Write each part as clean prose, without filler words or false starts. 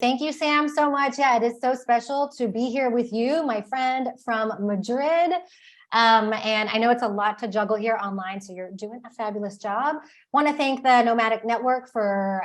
Thank you, Sam, so much. Yeah, it is so special to be here with you, my friend from Madrid. And I know it's a lot to juggle here online, so you're doing a fabulous job. Want to thank the Nomadic Network for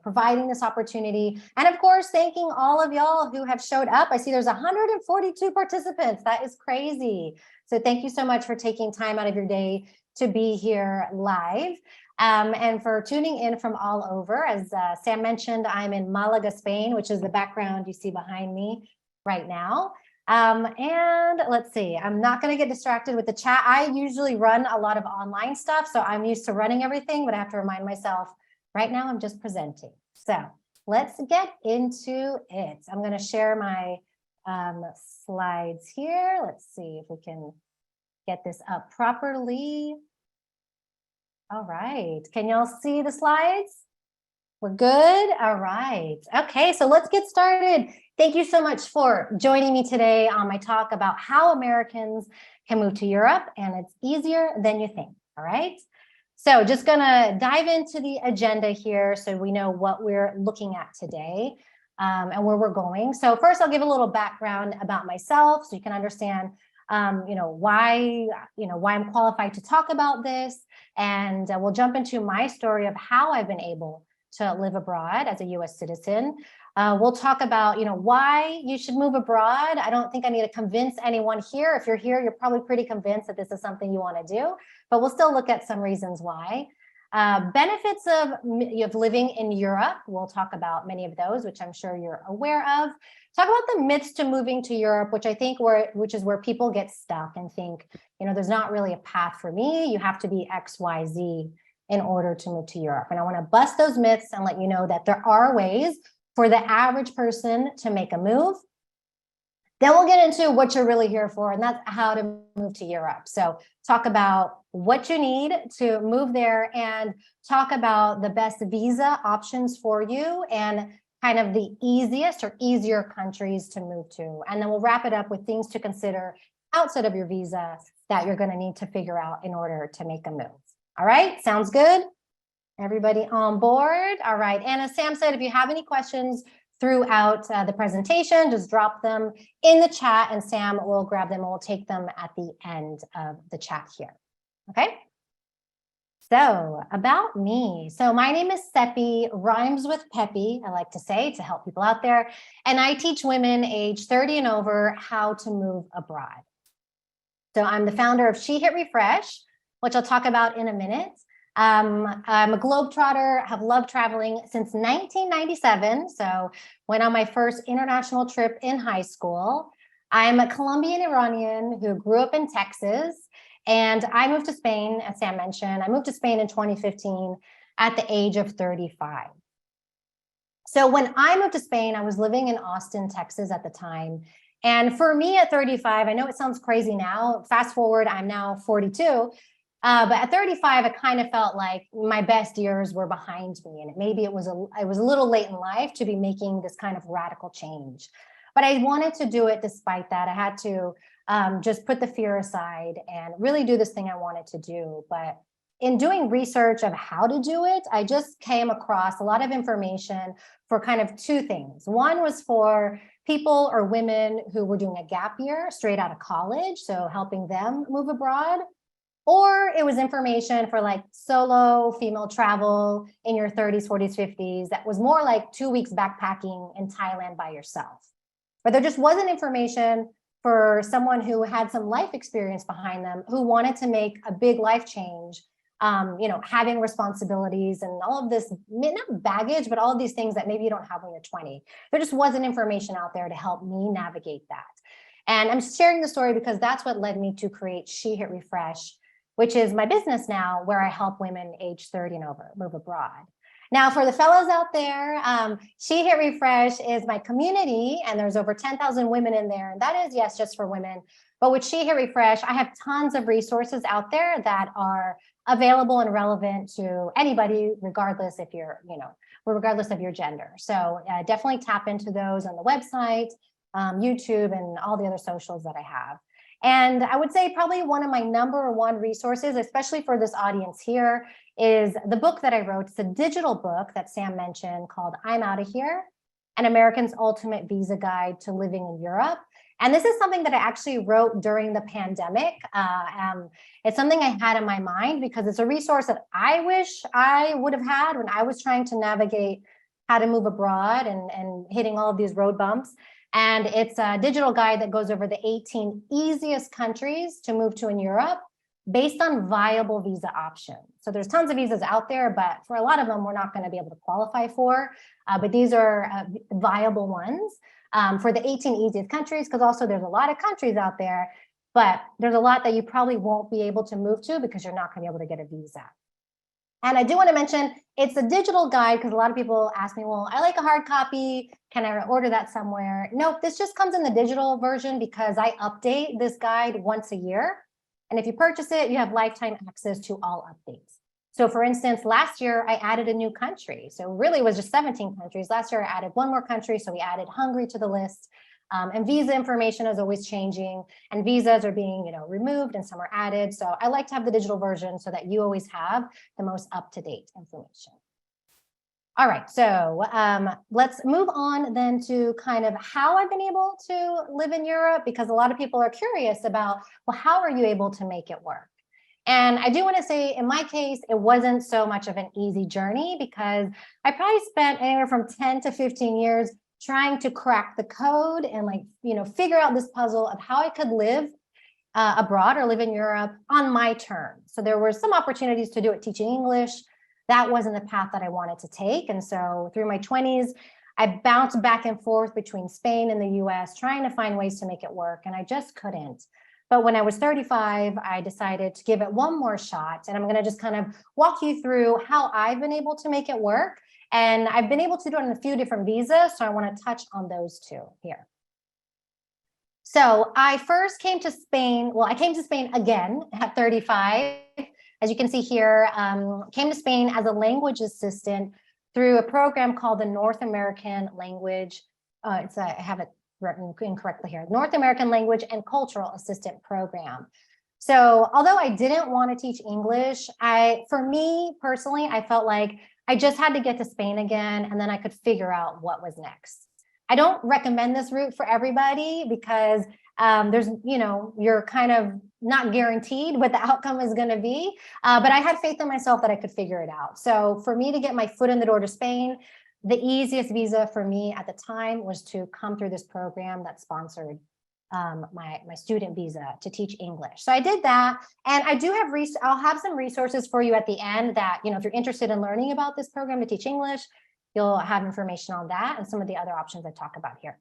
providing this opportunity, and of course, thanking all of y'all who have showed up. I see there's 142 participants. That is crazy. So thank you so much for taking time out of your day to be here live. And for tuning in from all over. As Sam mentioned, I'm in Malaga, Spain, which is the background you see behind me right now. And let's see, I'm not going to get distracted with the chat. I usually run a lot of online stuff, so I'm used to running everything, but I have to remind myself right now I'm just presenting. So let's get into it. I'm going to share my slides here. Let's see if we can get this up properly. All right, can y'all see the slides? We're good? All right. Okay, so let's get started. Thank you so much for joining me today on my talk about how Americans can move to Europe, and it's easier than you think, all right? So just gonna dive into the agenda here so we know what we're looking at today and where we're going. So first I'll give a little background about myself so you can understand why I'm qualified to talk about this, and we'll jump into my story of how I've been able to live abroad as a US citizen. We'll talk about, why you should move abroad. I don't think I need to convince anyone here. If you're here, you're probably pretty convinced that this is something you want to do, but we'll still look at some reasons why. Benefits of living in Europe. We'll talk about many of those, which I'm sure you're aware of. Talk about the myths to moving to Europe, which I think which is where people get stuck and think, there's not really a path for me. You have to be X, Y, Z in order to move to Europe. And I want to bust those myths and let you know that there are ways for the average person to make a move. Then we'll get into what you're really here for, and that's how to move to Europe. So talk about what you need to move there and talk about the best visa options for you and kind of the easiest or easier countries to move to. And then we'll wrap it up with things to consider outside of your visa that you're going to need to figure out in order to make a move. All right, sounds good? Everybody on board? All right, and as Sam said, if you have any questions throughout the presentation, just drop them in the chat and Sam will grab them and we'll take them at the end of the chat here, okay? So about me. So my name is Cepee, rhymes with Peppy, I like to say, to help people out there. And I teach women age 30 and over how to move abroad. So I'm the founder of She Hit Refresh, which I'll talk about in a minute. I'm a globetrotter, have loved traveling since 1997. So went on my first international trip in high school. I'm a Colombian Iranian who grew up in Texas. And I moved to Spain, as Sam mentioned. I moved to Spain in 2015 at the age of 35. So when I moved to Spain, I was living in Austin, Texas at the time. And for me at 35, I know it sounds crazy now. Fast forward, I'm now 42. But at 35, I kind of felt like my best years were behind me. And maybe it was a little late in life to be making this kind of radical change. But I wanted to do it despite that. I had to just put the fear aside and really do this thing I wanted to do. But in doing research of how to do it, I just came across a lot of information for kind of two things. One was for people or women who were doing a gap year straight out of college, so helping them move abroad. Or it was information for like solo female travel in your 30s, 40s, 50s that was more like 2 weeks backpacking in Thailand by yourself. But there just wasn't information for someone who had some life experience behind them, who wanted to make a big life change, having responsibilities and all of this, not baggage, but all of these things that maybe you don't have when you're 20. There just wasn't information out there to help me navigate that. And I'm sharing the story because that's what led me to create She Hit Refresh, which is my business now, where I help women age 30 and over move abroad. Now, for the fellows out there, She Hit Refresh is my community, and there's over 10,000 women in there. And that is, yes, just for women. But with She Hit Refresh, I have tons of resources out there that are available and relevant to anybody, regardless if you're, regardless of your gender. So definitely tap into those on the website, YouTube, and all the other socials that I have. And I would say probably one of my #1 resources, especially for this audience here, is the book that I wrote. It's a digital book that Sam mentioned called I'm Out of Here. An American's Ultimate Visa Guide to Living in Europe. And this is something that I actually wrote during the pandemic. It's something I had in my mind because it's a resource that I wish I would have had when I was trying to navigate how to move abroad and hitting all of these road bumps. And it's a digital guide that goes over the 18 easiest countries to move to in Europe based on viable visa options. So there's tons of visas out there, but for a lot of them, we're not going to be able to qualify for. But these are viable ones for the 18 easiest countries, because also there's a lot of countries out there, but there's a lot that you probably won't be able to move to because you're not going to be able to get a visa. And I do want to mention it's a digital guide because a lot of people ask me, well, I like a hard copy. Can I order that somewhere? Nope, this just comes in the digital version because I update this guide once a year. And if you purchase it, you have lifetime access to all updates. So for instance, last year I added a new country. So really it was just 17 countries. Last year I added one more country. So we added Hungary to the list. And visa information is always changing, and visas are being, removed and some are added. So I like to have the digital version so that you always have the most up-to-date information. All right, so let's move on then to kind of how I've been able to live in Europe, because a lot of people are curious about, well, how are you able to make it work? And I do want to say, in my case, it wasn't so much of an easy journey because I probably spent anywhere from 10 to 15 years trying to crack the code and figure out this puzzle of how I could live abroad or live in Europe on my terms. So there were some opportunities to do it teaching English. That wasn't the path that I wanted to take. And so through my 20s, I bounced back and forth between Spain and the US, trying to find ways to make it work. And I just couldn't. But when I was 35, I decided to give it one more shot. And I'm going to just kind of walk you through how I've been able to make it work. And I've been able to do it on a few different visas, so I want to touch on those two here. So I first came to Spain. Well, I came to Spain again at 35. As you can see here, came to Spain as a language assistant through a program called the North American Language. I have it written incorrectly here. North American Language and Cultural Assistant Program. So although I didn't want to teach English, for me personally, I felt like I just had to get to Spain again, and then I could figure out what was next. I don't recommend this route for everybody because you're kind of not guaranteed what the outcome is going to be. But I had faith in myself that I could figure it out. So for me to get my foot in the door to Spain, the easiest visa for me at the time was to come through this program that sponsored my student visa to teach English. So I did that, and I do have I'll have some resources for you at the end that, if you're interested in learning about this program to teach English, you'll have information on that and some of the other options I talk about here.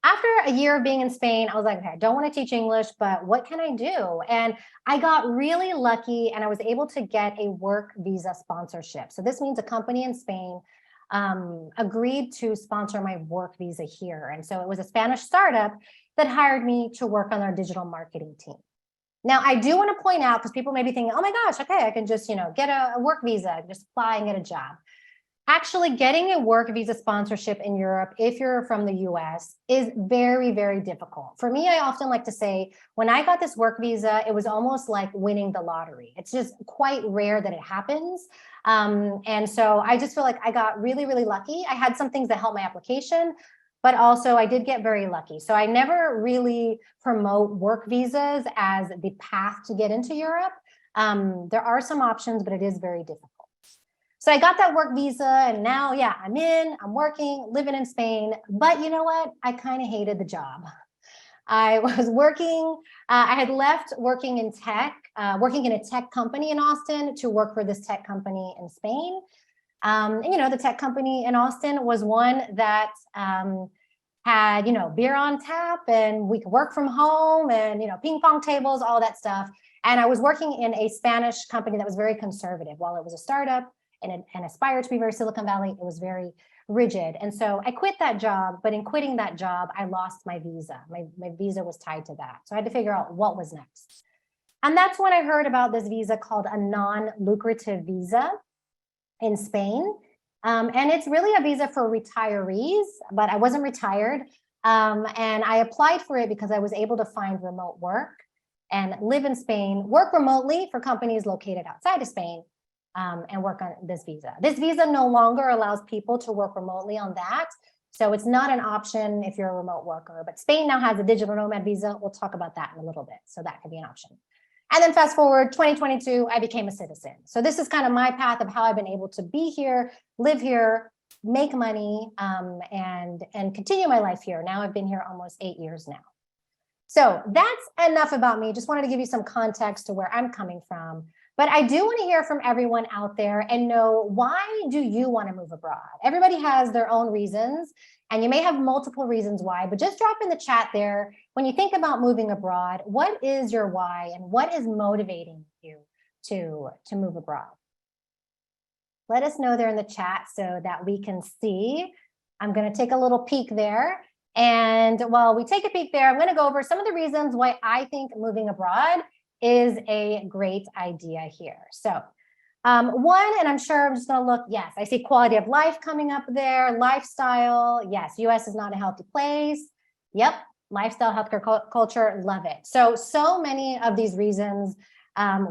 After a year of being in Spain, I was like, okay, I don't want to teach English, but what can I do? And I got really lucky and I was able to get a work visa sponsorship. So this means a company in Spain agreed to sponsor my work visa here. And so it was a Spanish startup that hired me to work on their digital marketing team. Now, I do want to point out, because people may be thinking, oh my gosh, okay, I can just, get a work visa, just apply and get a job. Actually, getting a work visa sponsorship in Europe, if you're from the US, is very, very difficult. For me, I often like to say, when I got this work visa, it was almost like winning the lottery. It's just quite rare that it happens. And so I just feel like I got really, really lucky. I had some things that helped my application, but also I did get very lucky. So I never really promote work visas as the path to get into Europe. There are some options, but it is very difficult. So I got that work visa, and now, I'm working, living in Spain, but you know what? I kind of hated the job. I was working, I had left working in tech, working in a tech company in Austin to work for this tech company in Spain. And, the tech company in Austin was one that had, beer on tap, and we could work from home, and, ping pong tables, all that stuff. And I was working in a Spanish company that was very conservative. While it was a startup, and aspired to be very Silicon Valley, it was very rigid. And so I quit that job, but in quitting that job, I lost my visa. My visa was tied to that. So I had to figure out what was next. And that's when I heard about this visa called a non-lucrative visa in Spain. And it's really a visa for retirees, but I wasn't retired. And I applied for it because I was able to find remote work and live in Spain, work remotely for companies located outside of Spain. and work on this visa. This visa no longer allows people to work remotely on that. So it's not an option if you're a remote worker, but Spain now has a digital nomad visa. We'll talk about that in a little bit. So that could be an option. And then fast forward 2022, I became a citizen. So this is kind of my path of how I've been able to be here, live here, make money, and continue my life here. Now I've been here almost 8 years now. So that's enough about me. Just wanted to give you some context to where I'm coming from. But I do want to hear from everyone out there and know, why do you want to move abroad? Everybody has their own reasons, and you may have multiple reasons why, but just drop in the chat there. When you think about moving abroad, what is your why and what is motivating you to move abroad? Let us know there in the chat so that we can see. I'm going to take a little peek there. And while we take a peek there, I'm going to go over some of the reasons why I think moving abroad is a great idea here. So one, and I'm sure I'm just going to look, yes, I see quality of life coming up there, lifestyle. Yes, US is not a healthy place. Yep, lifestyle, healthcare, culture, love it. So many of these reasons,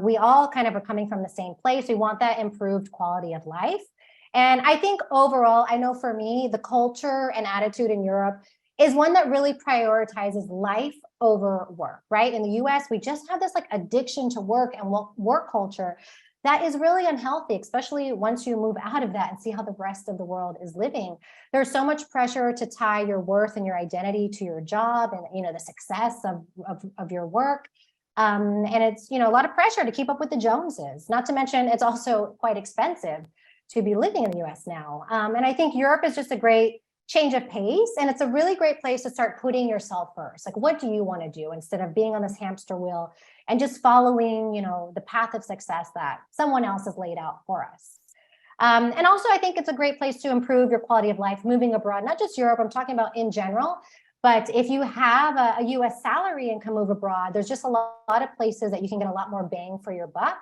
we all kind of are coming from the same place. We want that improved quality of life. And I think overall, I know for me, the culture and attitude in Europe is one that really prioritizes life over work, right? In the US, we just have this like addiction to work and work culture that is really unhealthy, especially once you move out of that and see how the rest of the world is living. There's so much pressure to tie your worth and your identity to your job and, you know, the success of your work. And it's, you know, a lot of pressure to keep up with the Joneses, not to mention it's also quite expensive to be living in the US now. And I think Europe is just a great change of pace, and it's a really great place to start putting yourself first. Like, what do you want to do instead of being on this hamster wheel and just following, you know, the path of success that someone else has laid out for us. And also, I think it's a great place to improve your quality of life moving abroad, not just Europe, I'm talking about in general. But if you have a US salary and can move abroad, there's just a lot of places that you can get a lot more bang for your buck.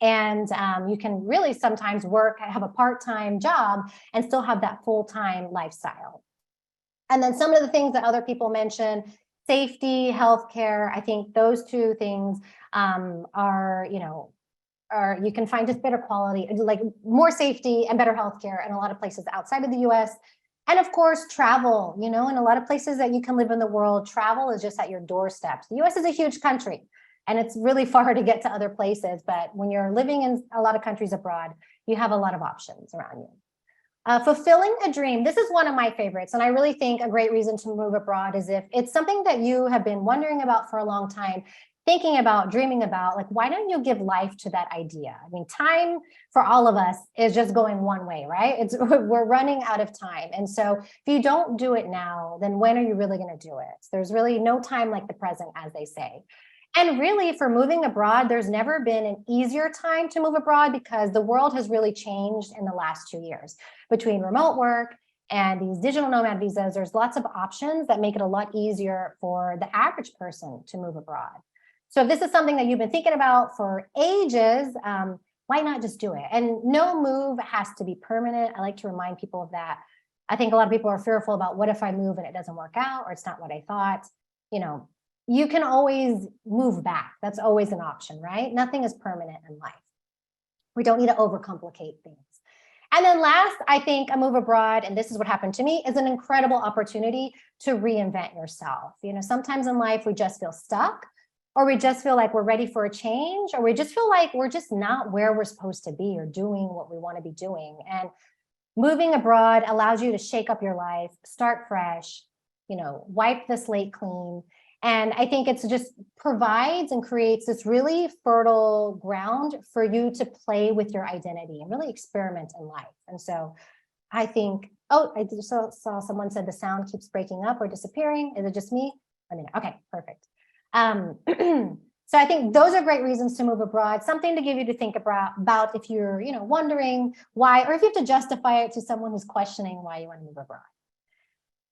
And you can really sometimes work, have a part-time job and still have that full-time lifestyle. And then some of the things that other people mention, safety, healthcare, I think those two things are, you know, you can find just better quality, like more safety and better healthcare in a lot of places outside of the US. And of course, travel, you know, in a lot of places that you can live in the world, travel is just at your doorstep. The US is a huge country. And it's really far to get to other places. But when you're living in a lot of countries abroad, you have a lot of options around you. Fulfilling a dream. This is one of my favorites. And I really think a great reason to move abroad is if it's something that you have been wondering about for a long time, thinking about, dreaming about, like, why don't you give life to that idea? I mean, time for all of us is just going one way, right? We're running out of time. And so if you don't do it now, then when are you really going to do it? There's really no time like the present, as they say. And really, for moving abroad, there's never been an easier time to move abroad because the world has really changed in the last 2 years. Between remote work and these digital nomad visas, there's lots of options that make it a lot easier for the average person to move abroad. So if this is something that you've been thinking about for ages, why not just do it? And no move has to be permanent. I like to remind people of that. I think a lot of people are fearful about, what if I move and it doesn't work out, or it's not what I thought? You know, you can always move back. That's always an option, right? Nothing is permanent in life. We don't need to overcomplicate things. And then last, I think a move abroad, and this is what happened to me, is an incredible opportunity to reinvent yourself. You know, sometimes in life we just feel stuck, or we just feel like we're ready for a change, or we just feel like we're just not where we're supposed to be or doing what we want to be doing. And moving abroad allows you to shake up your life, start fresh, you know, wipe the slate clean. And I think it's just provides and creates this really fertile ground for you to play with your identity and really experiment in life. And so I think, oh, I just saw someone said the sound keeps breaking up or disappearing. Is it just me? I mean, okay, perfect. So I think those are great reasons to move abroad, something to give you to think about if you're, you know, wondering why, or if you have to justify it to someone who's questioning why you want to move abroad.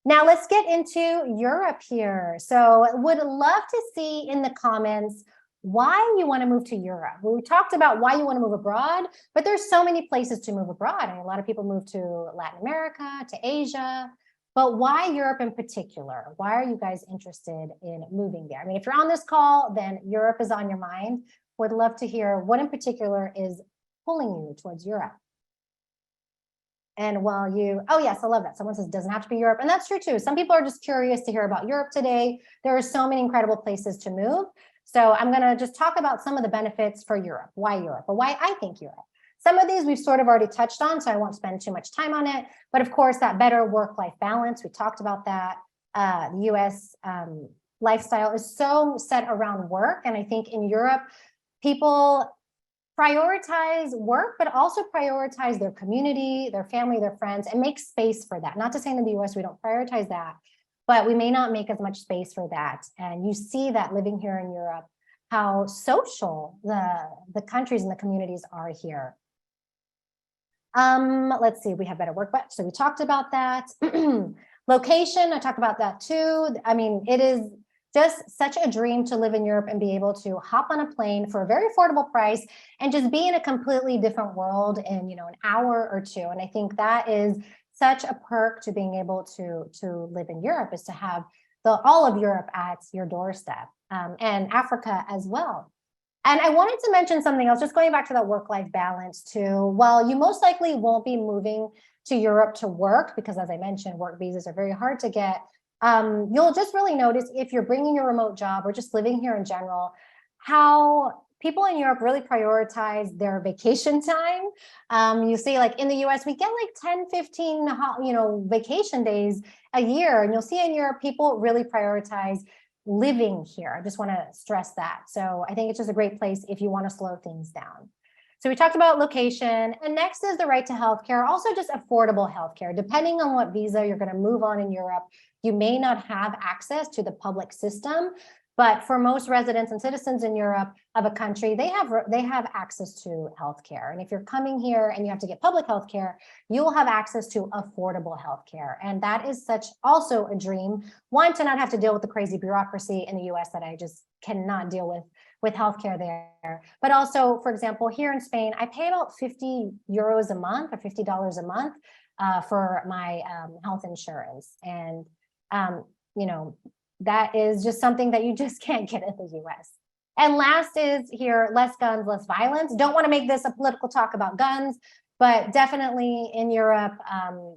Now let's get into Europe here. So would love to see in the comments why you want to move to Europe. Well, we talked about why you want to move abroad, but there's so many places to move abroad. I mean, a lot of people move to Latin America, to Asia, but why Europe in particular? Why are you guys interested in moving there? I mean, if you're on this call, then Europe is on your mind. Would love to hear what in particular is pulling you towards Europe? And while you, oh yes, I love that. Someone says it doesn't have to be Europe. And that's true too. Some people are just curious to hear about Europe today. There are so many incredible places to move. So I'm going to just talk about some of the benefits for Europe. Why Europe, or why I think Europe. Some of these we've sort of already touched on, so I won't spend too much time on it. But of course, that better work-life balance, we talked about that. The US lifestyle is so set around work. And I think in Europe, people prioritize work, but also prioritize their community, their family, their friends, and make space for that. Not to say in the US we don't prioritize that, but we may not make as much space for that. And you see that living here in Europe, how social the countries and the communities are here. Let's see, we have better work, so we talked about that. Location, I talked about that too. I mean, it is just such a dream to live in Europe and be able to hop on a plane for a very affordable price and just be in a completely different world in, an hour or two. And I think that is such a perk to being able to live in Europe, is to have all of Europe at your doorstep, and Africa as well. And I wanted to mention something else, just going back to that work-life balance too. While you most likely won't be moving to Europe to work, because as I mentioned, work visas are very hard to get, you'll just really notice if you're bringing your remote job or just living here in general, how people in Europe really prioritize their vacation time. You see, like in the US, we get like 10, 15, vacation days a year. And you'll see in Europe, people really prioritize living here. I just want to stress that. So I think it's just a great place if you want to slow things down. So we talked about location, and next is the right to healthcare, also just affordable healthcare. Depending on what visa you're going to move on in Europe, you may not have access to the public system, but for most residents and citizens in Europe of a country, they have access to healthcare. And if you're coming here and you have to get public healthcare, you will have access to affordable healthcare. And that is also a dream. One, to not have to deal with the crazy bureaucracy in the US that I just cannot deal with healthcare there. But also, for example, here in Spain, I pay about 50 euros a month or $50 a month for my health insurance. And, that is just something that you just can't get in the US. And last is here, less guns, less violence. Don't want to make this a political talk about guns, but definitely in Europe,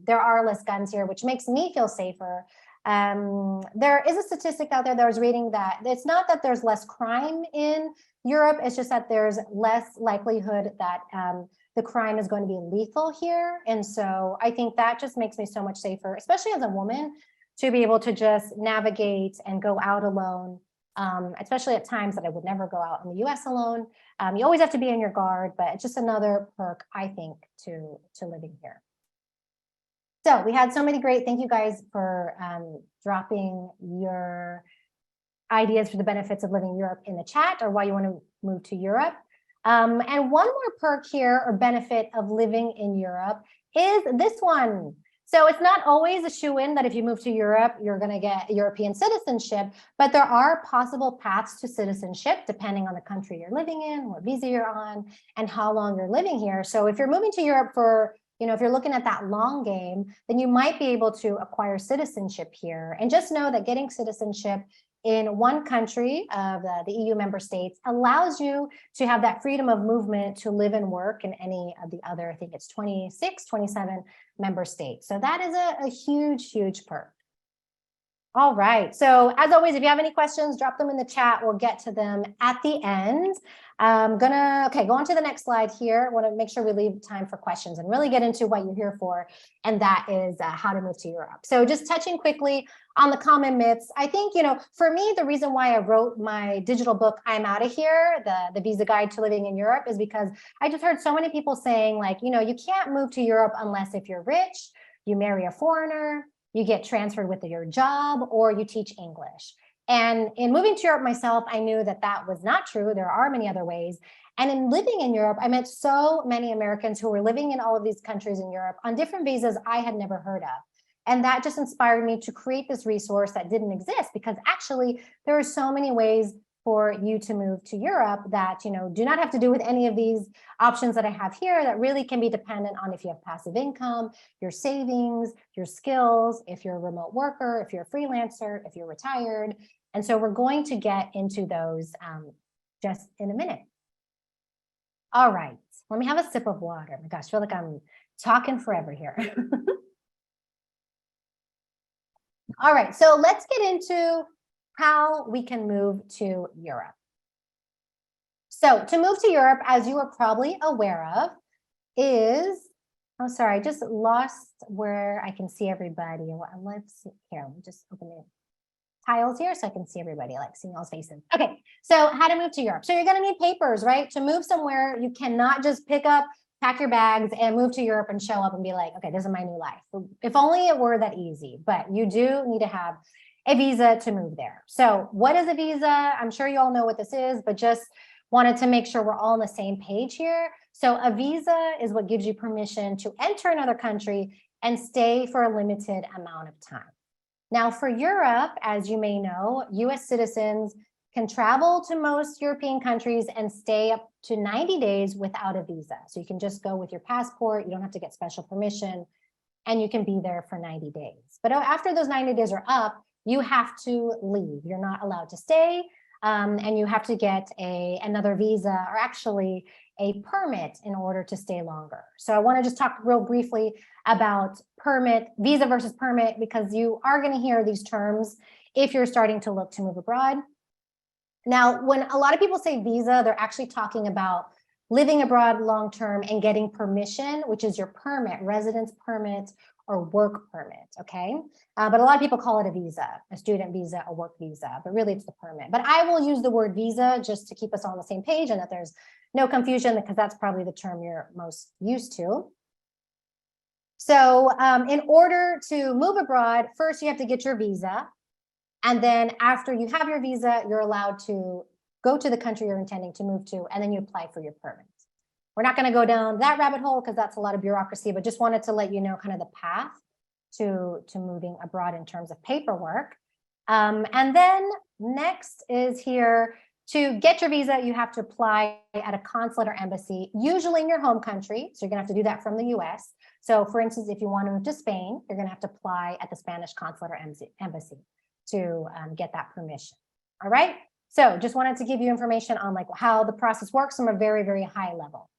there are less guns here, which makes me feel safer. There is a statistic out there that I was reading that it's not that there's less crime in Europe, it's just that there's less likelihood that the crime is going to be lethal here. And so I think that just makes me so much safer, especially as a woman, to be able to just navigate and go out alone, especially at times that I would never go out in the US alone. You always have to be on your guard, but it's just another perk, I think, to living here. So we had so many great, thank you guys for dropping your ideas for the benefits of living in Europe in the chat, or why you want to move to Europe. And one more perk here, or benefit of living in Europe, is this one. So it's not always a shoo-in that if you move to Europe, you're going to get European citizenship, but there are possible paths to citizenship depending on the country you're living in, what visa you're on, and how long you're living here. So if you're moving to Europe for, if you're looking at that long game, then you might be able to acquire citizenship here. And just know that getting citizenship in one country of the EU member states allows you to have that freedom of movement to live and work in any of the other, I think it's 26, 27 member states. So that is a huge, huge perk. All right. So as always, if you have any questions, drop them in the chat. We'll get to them at the end. I'm gonna, go on to the next slide here. I want to make sure we leave time for questions and really get into what you're here for, and that is how to move to Europe. So just touching quickly on the common myths. I think, for me, the reason why I wrote my digital book, I'm Out of Here, the visa guide to living in Europe, is because I just heard so many people saying, like, you can't move to Europe unless if you're rich, you marry a foreigner, you get transferred with your job, or you teach English. And in moving to Europe myself, I knew that that was not true. There are many other ways. And in living in Europe, I met so many Americans who were living in all of these countries in Europe on different visas I had never heard of. And that just inspired me to create this resource that didn't exist, because actually there are so many ways for you to move to Europe that, do not have to do with any of these options that I have here, that really can be dependent on if you have passive income, your savings, your skills, if you're a remote worker, if you're a freelancer, if you're retired. And so we're going to get into those just in a minute. All right. Let me have a sip of water. Oh my gosh, I feel like I'm talking forever here. All right, so let's get into how we can move to Europe. So to move to Europe, as you are probably aware of, is, oh, sorry, I just lost where I can see everybody. Let's see here, let me just open the tiles here so I can see everybody, like seeing all faces. Okay, so how to move to Europe. So you're gonna need papers, right? To move somewhere, you cannot just pick up, pack your bags and move to Europe and show up and be like, okay, this is my new life. If only it were that easy, but you do need to have a visa to move there. So what is a visa? I'm sure you all know what this is, but just wanted to make sure we're all on the same page here. So a visa is what gives you permission to enter another country and stay for a limited amount of time. Now for Europe, as you may know, US citizens can travel to most European countries and stay up to 90 days without a visa. So you can just go with your passport, you don't have to get special permission, and you can be there for 90 days. But after those 90 days are up, you have to leave. You're not allowed to stay, and you have to get another visa, or actually a permit, in order to stay longer. So I want to just talk real briefly about permit, visa versus permit, because you are going to hear these terms if you're starting to look to move abroad. Now, when a lot of people say visa, they're actually talking about living abroad long-term and getting permission, which is your permit, residence permit or work permit, okay? But a lot of people call it a visa, a student visa, a work visa, but really it's the permit. But I will use the word visa just to keep us all on the same page and that there's no confusion, because that's probably the term you're most used to. So in order to move abroad, first you have to get your visa. And then after you have your visa, you're allowed to go to the country you're intending to move to, and then you apply for your permit. We're not going to go down that rabbit hole because that's a lot of bureaucracy, but just wanted to let you know kind of the path to moving abroad in terms of paperwork. And then next is here, to get your visa, you have to apply at a consulate or embassy, usually in your home country. So you're going to have to do that from the US. So for instance, if you want to move to Spain, you're going to have to apply at the Spanish consulate or embassy to get that permission. All right. So just wanted to give you information on like how the process works from a very, very high level.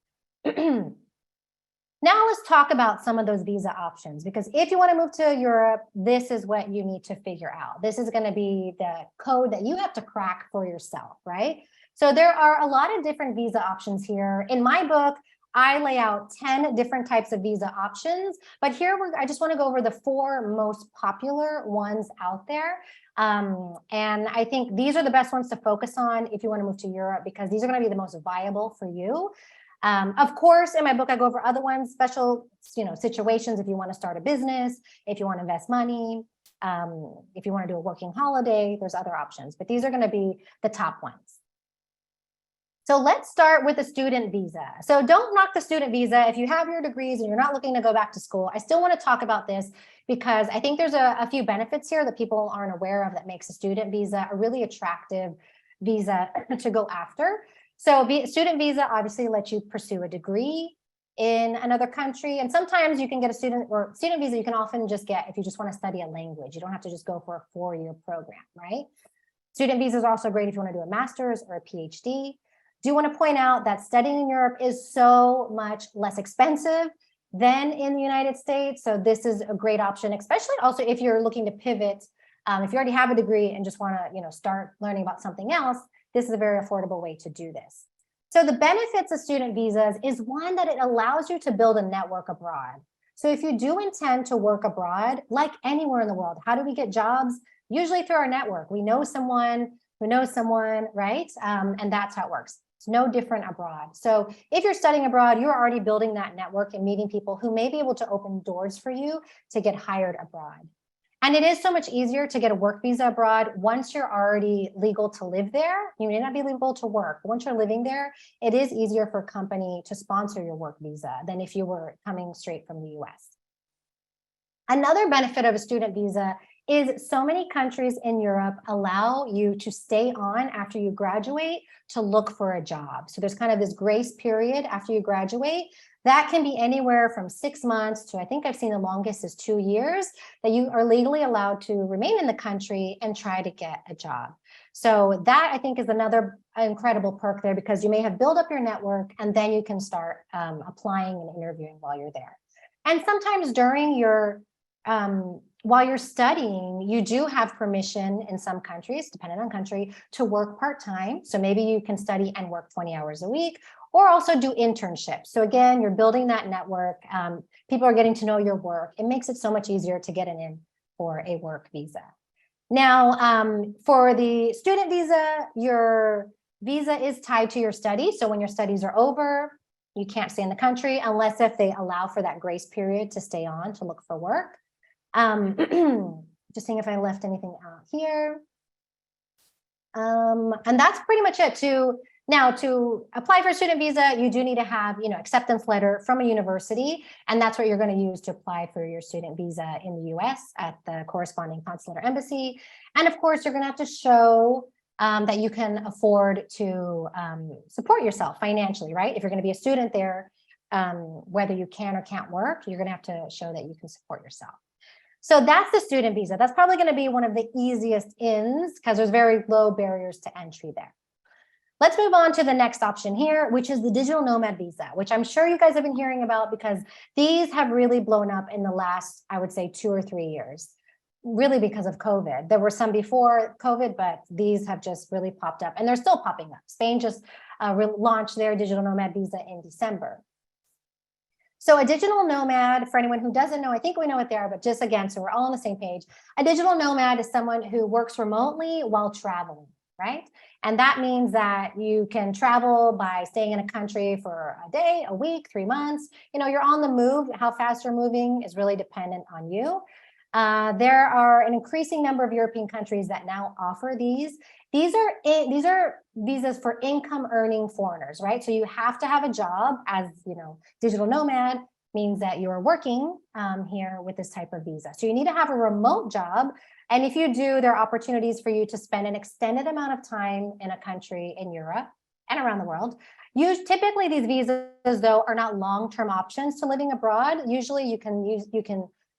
Now let's talk about some of those visa options, because if you want to move to Europe, this is what you need to figure out. This is going to be the code that you have to crack for yourself, right? So there are a lot of different visa options here. In my book, I lay out 10 different types of visa options, but here I just want to go over the 4 most popular ones out there. And I think these are the best ones to focus on if you want to move to Europe, because these are going to be the most viable for you. Of course, in my book, I go over other ones, special, situations if you want to start a business, if you want to invest money, if you want to do a working holiday, there's other options, but these are going to be the top ones. So let's start with the student visa. So don't knock the student visa. If you have your degrees and you're not looking to go back to school, I still want to talk about this because I think there's a few benefits here that people aren't aware of that makes a student visa a really attractive visa to go after. So student visa obviously lets you pursue a degree in another country. And sometimes you can get a student visa you can often just get if you just want to study a language. You don't have to just go for a 4-year program, right? Student visa is also great if you want to do a master's or a PhD. Do want to point out that studying in Europe is so much less expensive than in the United States. So this is a great option, especially also if you're looking to pivot. If you already have a degree and just want to, start learning about something else, this is a very affordable way to do this. So the benefits of student visas is one, that it allows you to build a network abroad. So if you do intend to work abroad, like anywhere in the world, how do we get jobs? Usually through our network. We know someone who knows someone, right? And that's how it works. It's no different abroad. So if you're studying abroad, you're already building that network and meeting people who may be able to open doors for you to get hired abroad. And it is so much easier to get a work visa abroad once you're already legal to live there. You may not be legal to work, but once you're living there, it is easier for a company to sponsor your work visa than if you were coming straight from the US. Another benefit of a student visa is so many countries in Europe allow you to stay on after you graduate to look for a job. So there's kind of this grace period after you graduate That can be anywhere from 6 months to, I think I've seen the longest is 2 years, that you are legally allowed to remain in the country and try to get a job. So that, I think, is another incredible perk there, because you may have built up your network and then you can start applying and interviewing while you're there. And sometimes during your while you're studying, you do have permission in some countries, depending on country, to work part-time. So maybe you can study and work 20 hours a week, or also do internships. So again, you're building that network. People are getting to know your work. It makes it so much easier to get in for a work visa. Now, for the student visa, your visa is tied to your studies. So when your studies are over, you can't stay in the country unless if they allow for that grace period to stay on to look for work. Just seeing if I left anything out here. And that's pretty much it. Now, to apply for a student visa, you do need to have, acceptance letter from a university, and that's what you're going to use to apply for your student visa in the US at the corresponding consulate or embassy. And of course, you're going to have to show that you can afford to support yourself financially, right? If you're going to be a student there, whether you can or can't work, you're going to have to show that you can support yourself. So that's the student visa. That's probably going to be one of the easiest ins because there's very low barriers to entry there. Let's move on to the next option here, which is the digital nomad visa, which I'm sure you guys have been hearing about because these have really blown up in the last, I would say, 2 or 3 years, really because of COVID. There were some before COVID, but these have just really popped up and they're still popping up. Spain just launched their digital nomad visa in December. So a digital nomad, for anyone who doesn't know, I think we know what they are, but just again, so we're all on the same page. A digital nomad is someone who works remotely while traveling, right? And that means that you can travel by staying in a country for a day, a week, 3 months. You're on the move. How fast you're moving is really dependent on you. There are an increasing number of European countries that now offer these. These are visas for income earning foreigners, right? So you have to have a job as, digital nomad means that you're working here with this type of visa. So you need to have a remote job. And if you do, there are opportunities for you to spend an extended amount of time in a country in Europe and around the world. Typically, these visas, though, are not long-term options to living abroad. Usually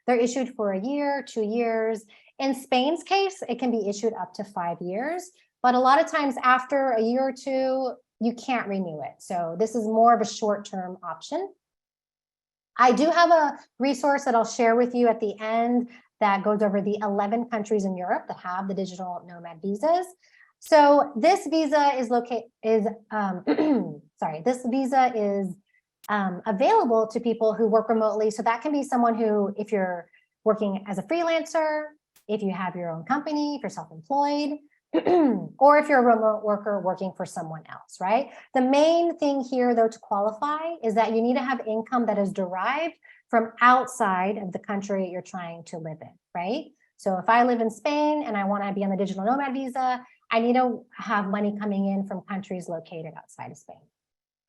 they're issued for a year, 2 years. In Spain's case, it can be issued up to 5 years. But a lot of times after a year or two, you can't renew it. So this is more of a short-term option. I do have a resource that I'll share with you at the end that goes over the 11 countries in Europe that have the digital nomad visas. So this visa is available to people who work remotely. So that can be someone who, if you're working as a freelancer, if you have your own company, if you're self-employed, or if you're a remote worker working for someone else, right? The main thing here, though, to qualify is that you need to have income that is derived from outside of the country you're trying to live in, right? So if I live in Spain and I want to be on the digital nomad visa, I need to have money coming in from countries located outside of Spain.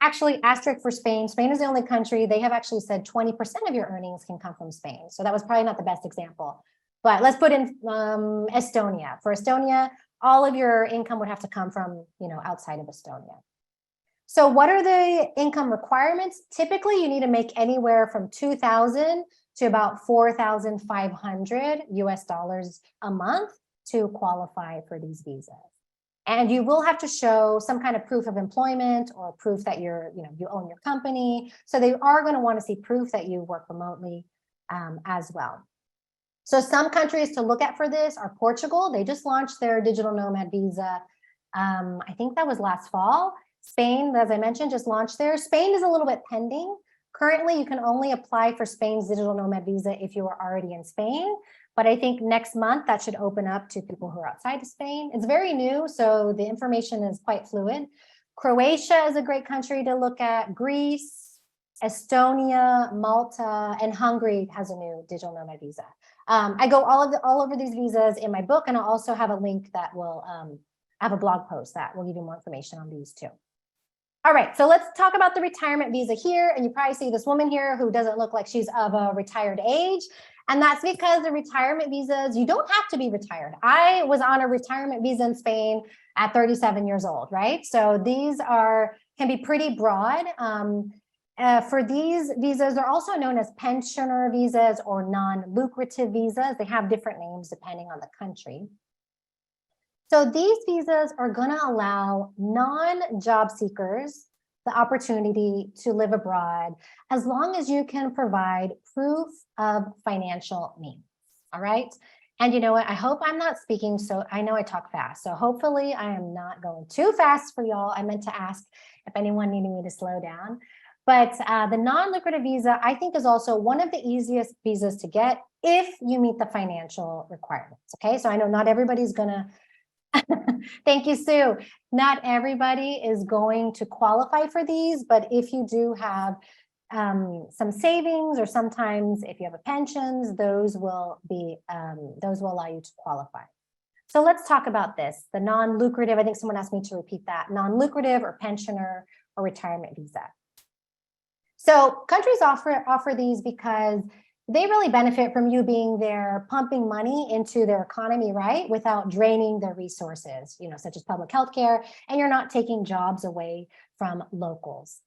Actually, asterisk for Spain. Spain is the only country, they have actually said 20% of your earnings can come from Spain. So that was probably not the best example. But let's put in Estonia. For Estonia, all of your income would have to come from, outside of Estonia. So what are the income requirements? Typically, you need to make anywhere from $2,000 to about $4,500 US dollars a month to qualify for these visas. And you will have to show some kind of proof of employment or proof that you own your company. So they are going to want to see proof that you work remotely as well. So some countries to look at for this are Portugal. They just launched their digital nomad visa. I think that was last fall. Spain, as I mentioned, just launched theirs. Spain is a little bit pending. Currently, you can only apply for Spain's digital nomad visa if you are already in Spain. But I think next month that should open up to people who are outside of Spain. It's very new, so the information is quite fluid. Croatia is a great country to look at. Greece, Estonia, Malta, and Hungary has a new digital nomad visa. I go all over these visas in my book, and I'll also have a link that will have a blog post that will give you more information on these too. All right, so let's talk about the retirement visa here. And you probably see this woman here who doesn't look like she's of a retired age. And that's because the retirement visas, you don't have to be retired. I was on a retirement visa in Spain at 37 years old, right? So these can be pretty broad. For these visas, they're also known as pensioner visas or non-lucrative visas. They have different names depending on the country. So these visas are going to allow non-job seekers the opportunity to live abroad as long as you can provide proof of financial means. All right. And you know what? I hope I'm not speaking. So I know I talk fast. So hopefully I am not going too fast for y'all. I meant to ask if anyone needed me to slow down. But the non-lucrative visa, I think, is also one of the easiest visas to get if you meet the financial requirements. Okay. So I know not everybody's going to thank you, Sue. Not everybody is going to qualify for these, but if you do have some savings, or sometimes if you have a pensions, those will allow you to qualify. So let's talk about this. The non-lucrative, I think someone asked me to repeat that, non-lucrative or pensioner or retirement visa. So countries offer these because they really benefit from you being there, pumping money into their economy, right? Without draining their resources, such as public health care, and you're not taking jobs away from locals.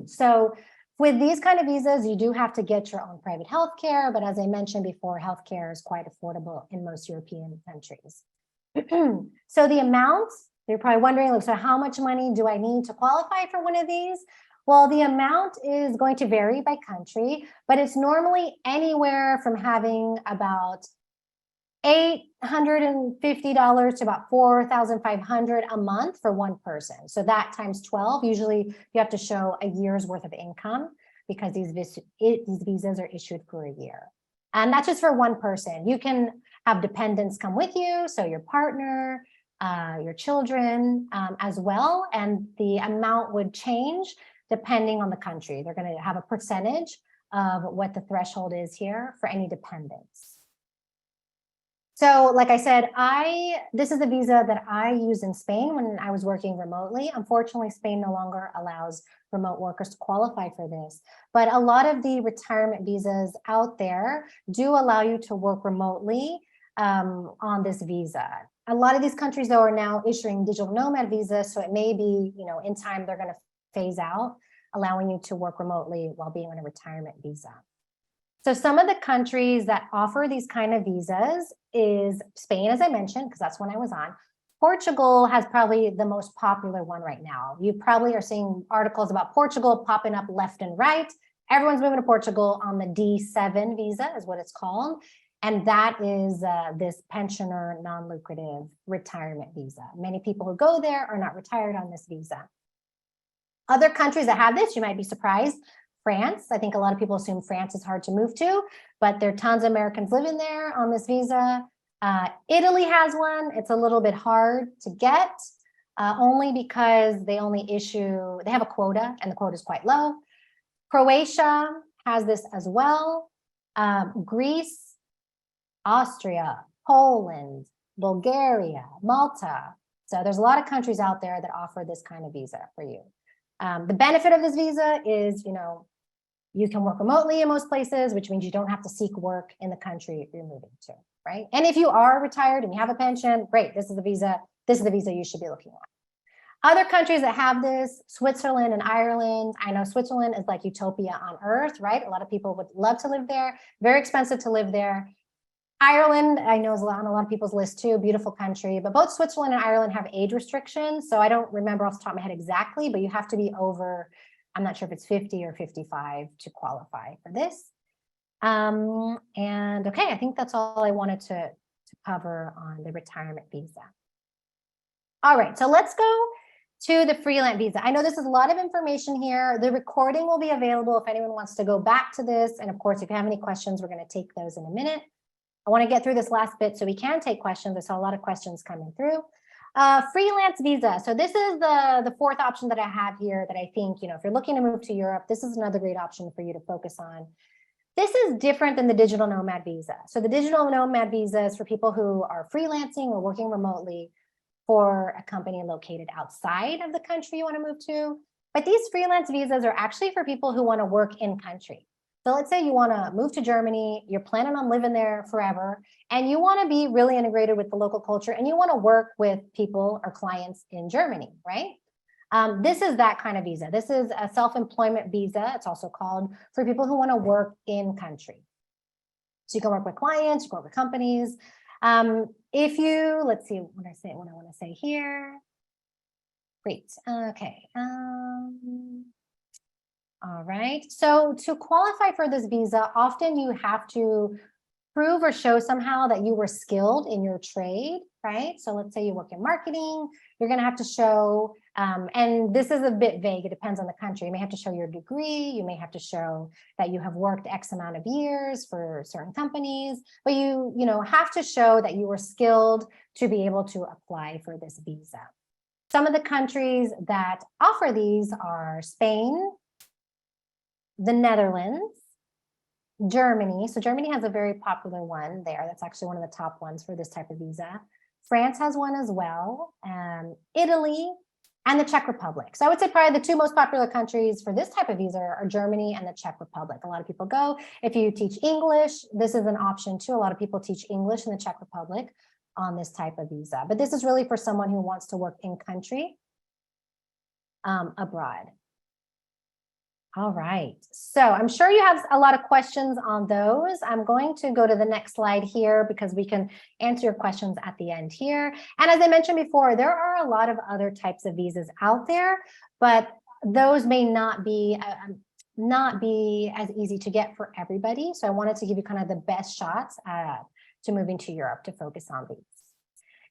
So with these kind of visas, you do have to get your own private health care, but as I mentioned before, health care is quite affordable in most European countries. So the amounts, you're probably wondering, so how much money do I need to qualify for one of these? Well, the amount is going to vary by country, but it's normally anywhere from having about $850 to about $4,500 a month for one person. So that times 12, usually you have to show a year's worth of income because these visas are issued for a year. And that's just for one person. You can have dependents come with you, so your partner, your children as well, and the amount would change depending on the country. They're going to have a percentage of what the threshold is here for any dependents. So like I said, this is the visa that I used in Spain when I was working remotely. Unfortunately, Spain no longer allows remote workers to qualify for this. But a lot of the retirement visas out there do allow you to work remotely on this visa. A lot of these countries, though, are now issuing digital nomad visas. So it may be, in time, they're going to phase out, allowing you to work remotely while being on a retirement visa. So some of the countries that offer these kind of visas is Spain, as I mentioned, because that's when I was on. Portugal has probably the most popular one right now. You probably are seeing articles about Portugal popping up left and right. Everyone's moving to Portugal on the D7 visa is what it's called. And that is this pensioner non-lucrative retirement visa. Many people who go there are not retired on this visa. Other countries that have this, you might be surprised. France, I think a lot of people assume France is hard to move to, but there are tons of Americans living there on this visa. Italy has one. It's a little bit hard to get, only because they have a quota, and the quota is quite low. Croatia has this as well. Greece, Austria, Poland, Bulgaria, Malta. So there's a lot of countries out there that offer this kind of visa for you. The benefit of this visa is, you can work remotely in most places, which means you don't have to seek work in the country you're moving to, right? And if you are retired and you have a pension, great, this is the visa you should be looking at. Other countries that have this, Switzerland and Ireland. I know Switzerland is like utopia on earth, right? A lot of people would love to live there. Very expensive to live there. Ireland, I know, is on a lot of people's list too, beautiful country, but both Switzerland and Ireland have age restrictions. So I don't remember off the top of my head exactly, but you have to be over, I'm not sure if it's 50 or 55 to qualify for this. And okay, I think that's all I wanted to cover on the retirement visa. All right, so let's go to the freelance visa. I know this is a lot of information here. The recording will be available if anyone wants to go back to this. And of course, if you have any questions, we're going to take those in a minute. I want to get through this last bit so we can take questions. I saw a lot of questions coming through. Freelance visa. So this is the fourth option that I have here that I think, if you're looking to move to Europe, this is another great option for you to focus on. This is different than the digital nomad visa. So the digital nomad visa is for people who are freelancing or working remotely for a company located outside of the country you want to move to. But these freelance visas are actually for people who want to work in country. So let's say you want to move to Germany, you're planning on living there forever, and you want to be really integrated with the local culture, and you want to work with people or clients in Germany, right? This is that kind of visa. This is a self-employment visa. It's also called for people who want to work in country. So you can work with clients, you can work with companies. If you, let's see what I want to say here. Great. Okay. All right. So to qualify for this visa, often you have to prove or show somehow that you were skilled in your trade, right? So let's say you work in marketing, you're going to have to show, and this is a bit vague, it depends on the country. You may have to show your degree, you may have to show that you have worked X amount of years for certain companies, but you have to show that you were skilled to be able to apply for this visa. Some of the countries that offer these are Spain, the Netherlands, Germany. So Germany has a very popular one there. That's actually one of the top ones for this type of visa. France has one as well, Italy, and the Czech Republic. So I would say probably the two most popular countries for this type of visa are Germany and the Czech Republic. A lot of people go. If you teach English, this is an option too. A lot of people teach English in the Czech Republic on this type of visa. But this is really for someone who wants to work in country abroad. All right, so I'm sure you have a lot of questions on those. I'm going to go to the next slide here because we can answer your questions at the end here. And as I mentioned before, there are a lot of other types of visas out there, but those may not be as easy to get for everybody. So I wanted to give you kind of the best shots to moving to Europe to focus on these.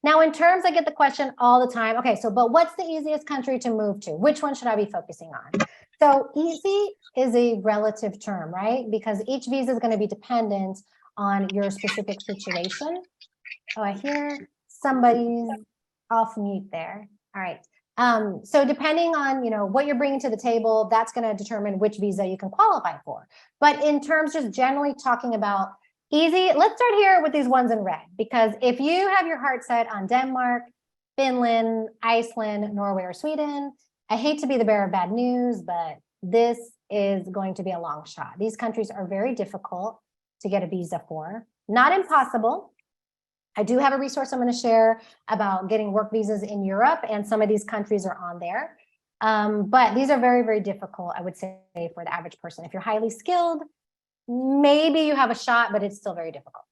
Now, in terms, I get the question all the time, okay, so but what's the easiest country to move to? Which one should I be focusing on? So easy is a relative term, right? Because each visa is going to be dependent on your specific situation. Oh, I hear somebody's off mute there. All right. So depending on, what you're bringing to the table, that's going to determine which visa you can qualify for. But in terms just generally talking about easy, let's start here with these ones in red, because if you have your heart set on Denmark, Finland, Iceland, Norway, or Sweden, I hate to be the bearer of bad news, but this is going to be a long shot. These countries are very difficult to get a visa for. Not impossible. I do have a resource I'm going to share about getting work visas in Europe, and some of these countries are on there. But these are very, very difficult, I would say, for the average person. If you're highly skilled, maybe you have a shot, but it's still very difficult.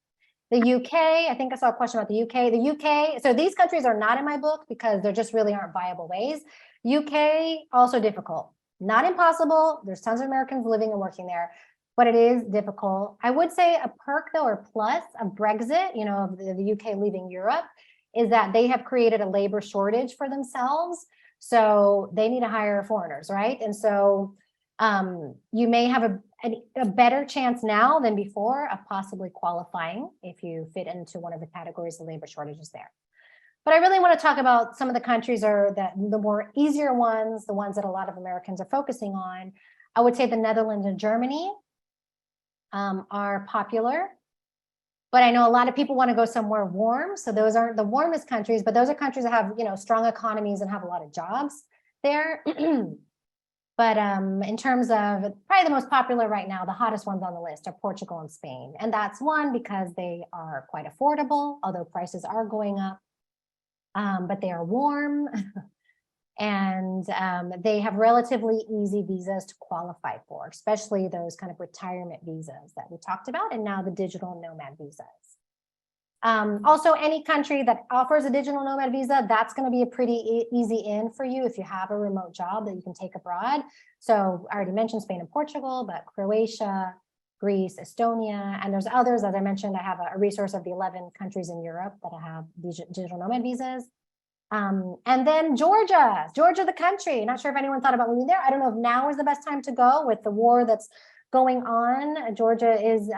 The UK, I think I saw a question about the UK. The UK, so these countries are not in my book because there just really aren't viable ways. UK, also difficult. Not impossible. There's tons of Americans living and working there, but it is difficult. I would say a perk, though, or plus of Brexit, of the UK leaving Europe, is that they have created a labor shortage for themselves. So they need to hire foreigners, right? And so you may have a better chance now than before of possibly qualifying if you fit into one of the categories of labor shortages there. But I really want to talk about some of the countries are the more easier ones, the ones that a lot of Americans are focusing on. I would say the Netherlands and Germany are popular. But I know a lot of people want to go somewhere warm. So those aren't the warmest countries, but those are countries that have, strong economies and have a lot of jobs there. But in terms of probably the most popular right now, the hottest ones on the list are Portugal and Spain. And that's one because they are quite affordable, although prices are going up. But they are warm and they have relatively easy visas to qualify for, especially those kind of retirement visas that we talked about, and now the digital nomad visas. Also, any country that offers a digital nomad visa, that's going to be a pretty easy in for you if you have a remote job that you can take abroad. So I already mentioned Spain and Portugal, but Croatia, Greece, Estonia, and there's others. As I mentioned, I have a resource of the 11 countries in Europe that I have digital nomad visas. And then Georgia, the country. Not sure if anyone thought about moving there. I don't know if now is the best time to go with the war that's going on. Georgia is,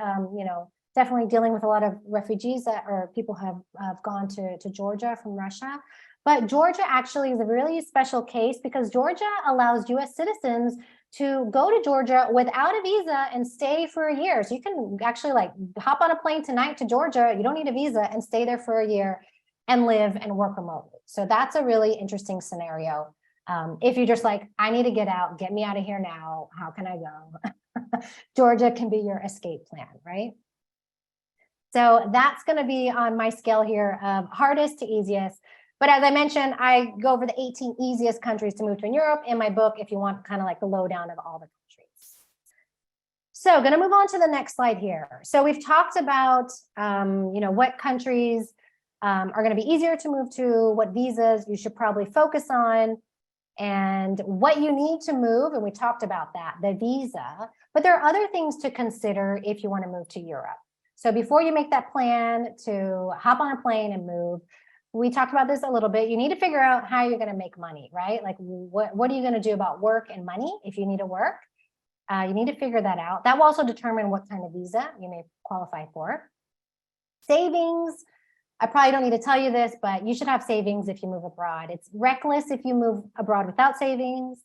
definitely dealing with a lot of refugees or people have gone to Georgia from Russia. But Georgia actually is a really special case because Georgia allows US citizens to go to Georgia without a visa and stay for a year. So you can actually hop on a plane tonight to Georgia. You don't need a visa and stay there for a year and live and work remotely. So that's a really interesting scenario. If you're just I need to get out, get me out of here now. How can I go? Georgia can be your escape plan, right? So that's going to be on my scale here of hardest to easiest. But as I mentioned, I go over the 18 easiest countries to move to in Europe in my book if you want kind of like the lowdown of all the countries. So going to move on to the next slide here. So we've talked about, what countries are going to be easier to move to, what visas you should probably focus on, and what you need to move. And we talked about that, the visa. But there are other things to consider if you want to move to Europe. So before you make that plan to hop on a plane and move, we talked about this a little bit. You need to figure out how you're going to make money, right? Like what are you going to do about work and money if you need to work? You need to figure that out. That will also determine what kind of visa you may qualify for. Savings. I probably don't need to tell you this, but you should have savings if you move abroad. It's reckless if you move abroad without savings.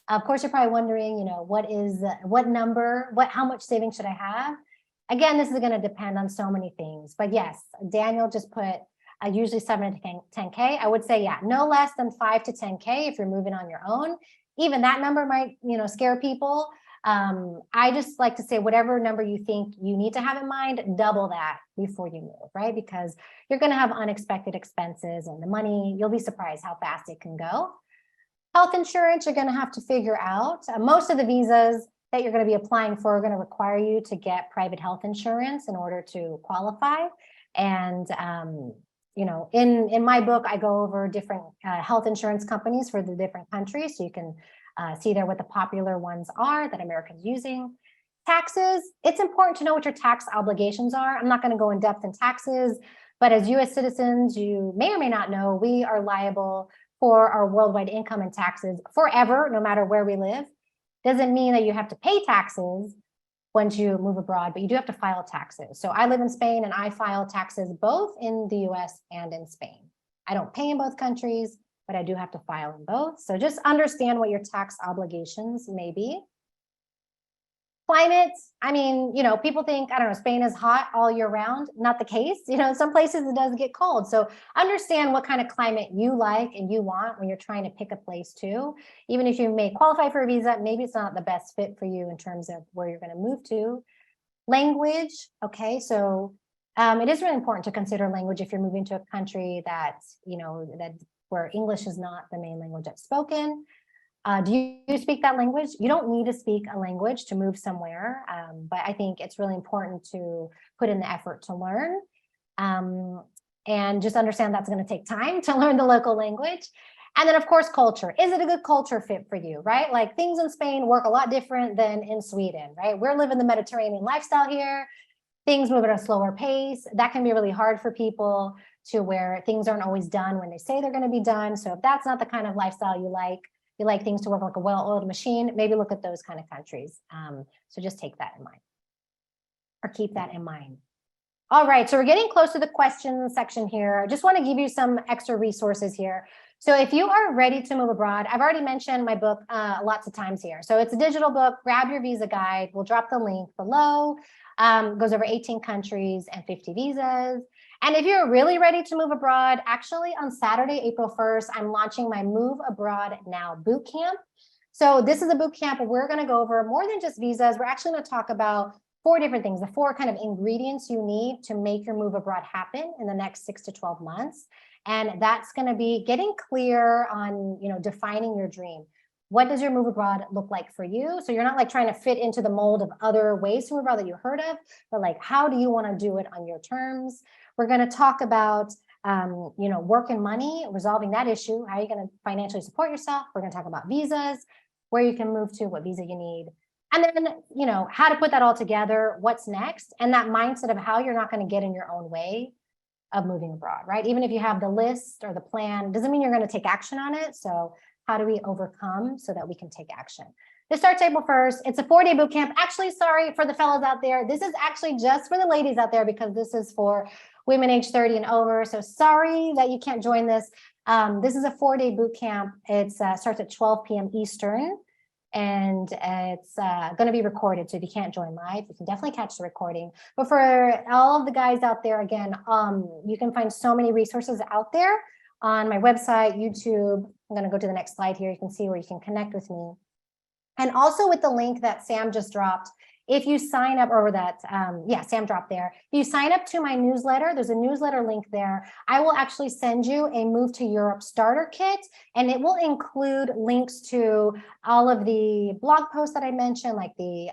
Of course, you're probably wondering, how much savings should I have? Again, this is going to depend on so many things. But yes, Daniel just put usually 7 to 10K. I would say, yeah, no less than 5 to 10K if you're moving on your own. Even that number might, scare people. I just like to say whatever number you think you need to have in mind, double that before you move, right? Because you're going to have unexpected expenses and the money, you'll be surprised how fast it can go. Health insurance, you're going to have to figure out. Most of the visas that you're going to be applying for are going to require you to get private health insurance in order to qualify. And, in my book, I go over different health insurance companies for the different countries. So you can see there what the popular ones are that Americans using. Taxes, it's important to know what your tax obligations are. I'm not going to go in depth in taxes, but as US citizens, you may or may not know, we are liable for our worldwide income and taxes forever, no matter where we live. Doesn't mean that you have to pay taxes once you move abroad, but you do have to file taxes. So I live in Spain and I file taxes both in the US and in Spain. I don't pay in both countries, but I do have to file in both. So just understand what your tax obligations may be. Climate, people think, Spain is hot all year round. Not the case. Some places it does get cold. So understand what kind of climate you like and you want when you're trying to pick a place too. Even if you may qualify for a visa, maybe it's not the best fit for you in terms of where you're going to move to. Language, okay, so it is really important to consider language if you're moving to a country that, where English is not the main language that's spoken. Do you speak that language? You don't need to speak a language to move somewhere, but I think it's really important to put in the effort to learn and just understand that's going to take time to learn the local language. And then, of course, culture. Is it a good culture fit for you, right? Like things in Spain work a lot different than in Sweden, right? We're living the Mediterranean lifestyle here. Things move at a slower pace. That can be really hard for people to where things aren't always done when they say they're going to be done. So if that's not the kind of lifestyle you like things to work like a well-oiled machine, maybe look at those kind of countries. So just take that in mind or keep that in mind. All right, so we're getting close to the question section here. I just want to give you some extra resources here. So if you are ready to move abroad, I've already mentioned my book lots of times here. So it's a digital book, grab your visa guide. We'll drop the link below. Goes over 18 countries and 50 visas. And if you're really ready to move abroad, actually on Saturday, April 1st, I'm launching my Move Abroad Now bootcamp. So this is a bootcamp where we're going to go over more than just visas. We're actually going to talk about 4 different things, the 4 kind of ingredients you need to make your move abroad happen in the next 6 to 12 months. And that's going to be getting clear on, defining your dream. What does your move abroad look like for you? So you're not like trying to fit into the mold of other ways to move abroad that you heard of, but like, how do you want to do it on your terms? We're going to talk about, work and money, resolving that issue. How are you going to financially support yourself? We're going to talk about visas, where you can move to, what visa you need. And then, how to put that all together, what's next, and that mindset of how you're not going to get in your own way of moving abroad, right? Even if you have the list or the plan, doesn't mean you're going to take action on it. So how do we overcome so that we can take action? This starts April 1st. It's a 4-day boot camp. Actually, sorry for the fellas out there. This is actually just for the ladies out there because this is for women age 30 and over. So sorry that you can't join this. This is a 4-day boot camp. It starts at 12 p.m. Eastern. And it's going to be recorded. So if you can't join live, you can definitely catch the recording. But for all of the guys out there, again, you can find so many resources out there on my website, YouTube. I'm going to go to the next slide here. You can see where you can connect with me. And also with the link that Sam just dropped if you sign up, or that, Sam dropped there. If you sign up to my newsletter, there's a newsletter link there. I will actually send you a Move to Europe starter kit, and it will include links to all of the blog posts that I mentioned, like the,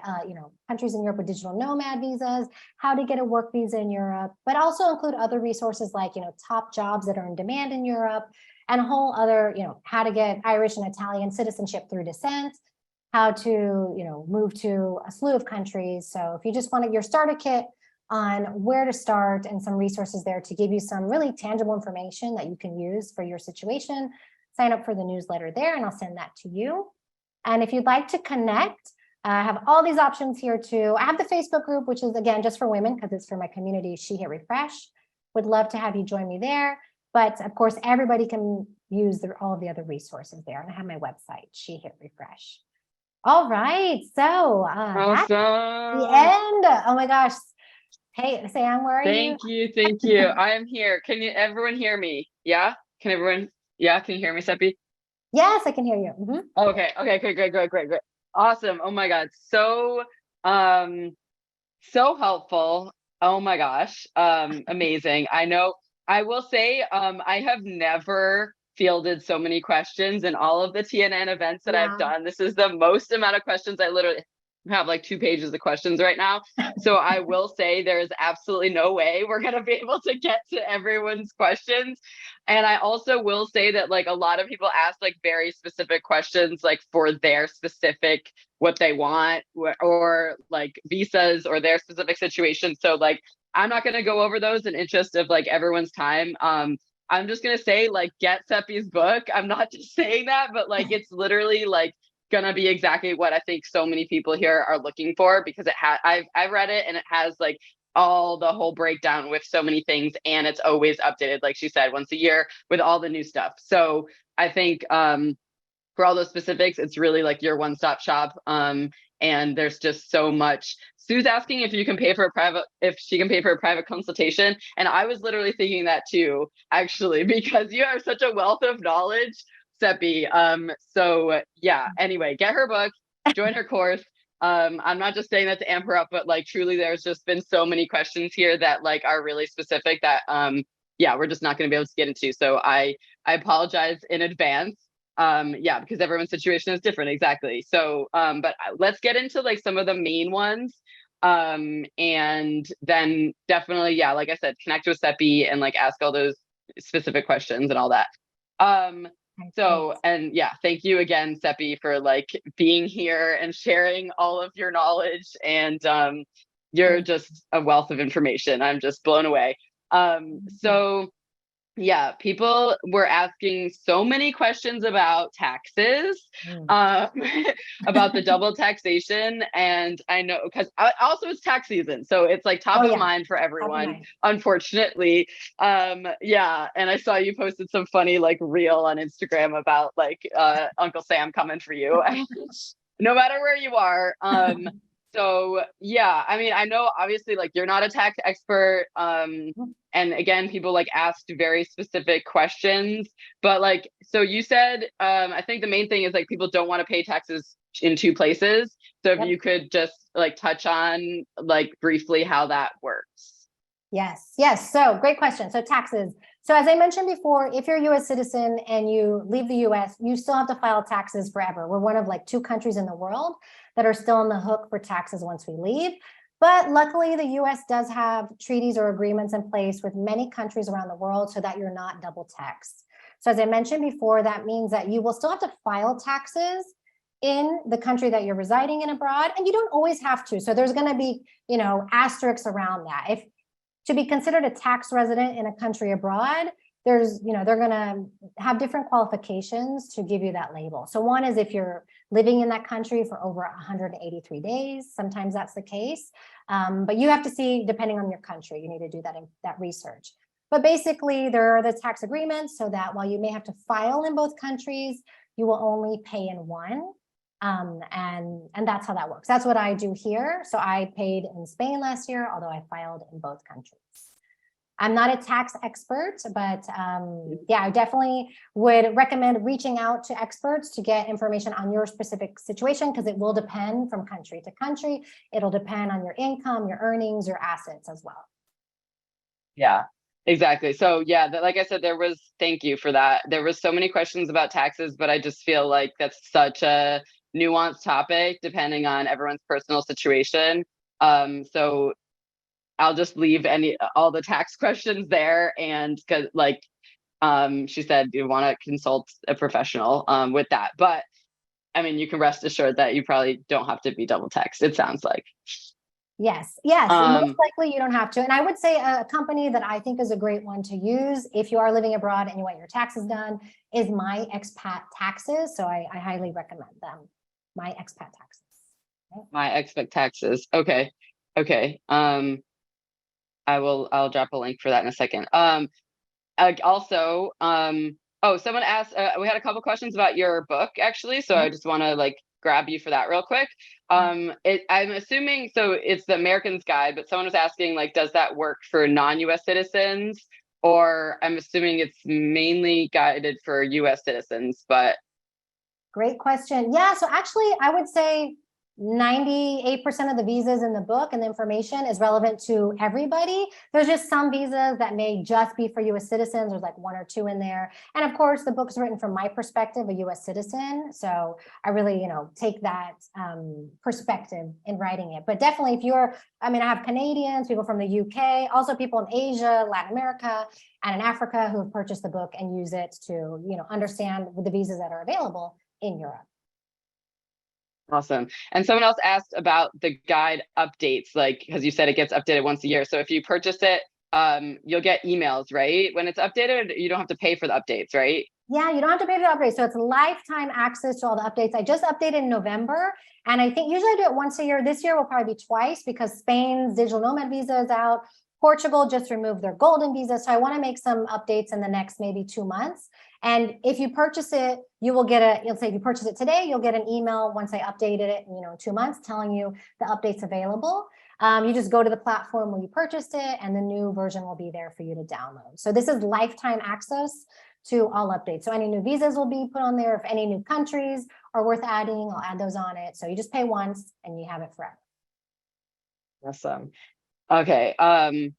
countries in Europe with digital nomad visas, how to get a work visa in Europe, but also include other resources like, top jobs that are in demand in Europe, and a whole other, how to get Irish and Italian citizenship through descent, how to, move to a slew of countries. So if you just wanted your starter kit on where to start and some resources there to give you some really tangible information that you can use for your situation, sign up for the newsletter there and I'll send that to you. And if you'd like to connect, I have all these options here too. I have the Facebook group, which is again, just for women because it's for my community, She Hit Refresh. Would love to have you join me there. But of course, everybody can use all of the other resources there. And I have my website, She Hit Refresh. All right, so that's the end. Oh my gosh. Hey, Sam, where are you? Thank you. I am here. Can everyone hear me? Yeah? Can you hear me, Cepee? Yes, I can hear you. Mm-hmm. Okay, great. Awesome. Oh my God. So helpful. Oh my gosh. Amazing. I know. I will say, I have never fielded so many questions in all of the TNN events that I've done. This is the most amount of questions. I literally have like 2 pages of questions right now. So I will say there is absolutely no way we're going to be able to get to everyone's questions. And I also will say that like a lot of people ask like very specific questions, like for their specific, what they want, or like visas or their specific situation. So like, I'm not going to go over those in interest of like everyone's time. I'm just going to say like, get Cepee's book. I'm not just saying that, but like, it's literally like gonna be exactly what I think so many people here are looking for, because I've read it and it has like the whole breakdown with so many things, and it's always updated, like she said, once a year with all the new stuff. So I think for all those specifics, it's really like your one-stop shop. And there's just so much. Sue's asking if she can pay for a private consultation. And I was literally thinking that too, actually, because you have such a wealth of knowledge, Cepee. So yeah, anyway, get her book, join her course. I'm not just saying that to amp her up, but like truly there's just been so many questions here that like are really specific that we're just not going to be able to get into. So I apologize in advance. Because everyone's situation is different. Exactly. So but let's get into like some of the main ones. And then definitely, like I said, connect with Cepee and like ask all those specific questions and all that. Thank you again, Cepee, for like being here and sharing all of your knowledge, and you're just a wealth of information. I'm just blown away. People were asking so many questions about taxes, about the double taxation. And I know, because also it's tax season. So it's like top of mind for everyone, unfortunately. And I saw you posted some funny like reel on Instagram about like Uncle Sam coming for you, no matter where you are. So I mean, I know obviously like you're not a tax expert. And again, people like asked very specific questions, but like, so you said, I think the main thing is like people don't want to pay taxes in 2 places. So if you could just like touch on like briefly how that works. Yes. So great question. So taxes. So as I mentioned before, if you're a US citizen and you leave the US, you still have to file taxes forever. We're one of like 2 countries in the world that are still on the hook for taxes once we leave. But luckily, the US does have treaties or agreements in place with many countries around the world so that you're not double taxed. So as I mentioned before, that means that you will still have to file taxes in the country that you're residing in abroad, and you don't always have to. So there's going to be, asterisks around that. If to be considered a tax resident in a country abroad, there's, they're going to have different qualifications to give you that label. So one is if you're living in that country for over 183 days, sometimes that's the case. But you have to see, depending on your country, you need to do that research. But basically, there are the tax agreements so that while you may have to file in both countries, you will only pay in one. And that's how that works. That's what I do here. So I paid in Spain last year, although I filed in both countries. I'm not a tax expert, but yeah, I definitely would recommend reaching out to experts to get information on your specific situation, because it will depend from country to country. It'll depend on your income, your earnings, your assets as well. Yeah, exactly. So yeah, like I said, thank you for that. There was so many questions about taxes, but I just feel like that's such a nuanced topic depending on everyone's personal situation. So I'll just leave all the tax questions there, and because she said you want to consult a professional with that. But I mean, you can rest assured that you probably don't have to be double taxed, it sounds like. Yes, most likely you don't have to. And I would say a company that I think is a great one to use if you are living abroad and you want your taxes done is My Expat Taxes. So I highly recommend them. My Expat Taxes. Okay. My Expat Taxes. Okay. I'll drop a link for that in a second. Also, someone asked, we had a couple questions about your book actually. So I just want to grab you for that real quick. I'm assuming, so it's the American's Guide, but someone was asking, does that work for non-US citizens? Or I'm assuming it's mainly guided for US citizens, but. Great question. Yeah, so actually I would say 98% of the visas in the book and the information is relevant to everybody. There's just some visas that may just be for US citizens. There's like 1 or 2 in there. And of course, the book's written from my perspective, a US citizen. So I really, take that perspective in writing it. But definitely I have Canadians, people from the UK, also people in Asia, Latin America, and in Africa who have purchased the book and use it to, understand the visas that are available in Europe. Awesome. And someone else asked about the guide updates, because you said it gets updated once a year. So if you purchase it, you'll get emails, right? When it's updated, you don't have to pay for the updates, right? Yeah, you don't have to pay for the updates. So it's lifetime access to all the updates. I just updated in November, and I think usually I do it once a year. This year will probably be twice because Spain's digital nomad visa is out. Portugal just removed their golden visa. So I want to make some updates in the next maybe 2 months. And if you purchase it, you will get you'll say if you purchase it today, you'll get an email once I updated it, in 2 months telling you the update's available. You just go to the platform where you purchased it and the new version will be there for you to download. So this is lifetime access to all updates. So any new visas will be put on there. If any new countries are worth adding, I'll add those on it. So you just pay once and you have it forever. Awesome. Okay. I'm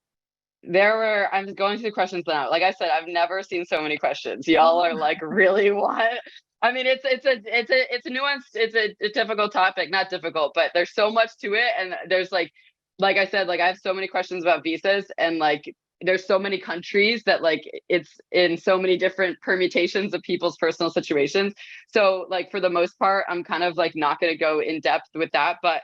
going through the questions now. Like I said, I've never seen so many questions. Y'all are really what? I mean, it's a nuanced, it's a difficult topic, not difficult, but there's so much to it. And there's like I said, I have so many questions about visas, and there's so many countries that it's in so many different permutations of people's personal situations. So for the most part, I'm kind of not going to go in depth with that, but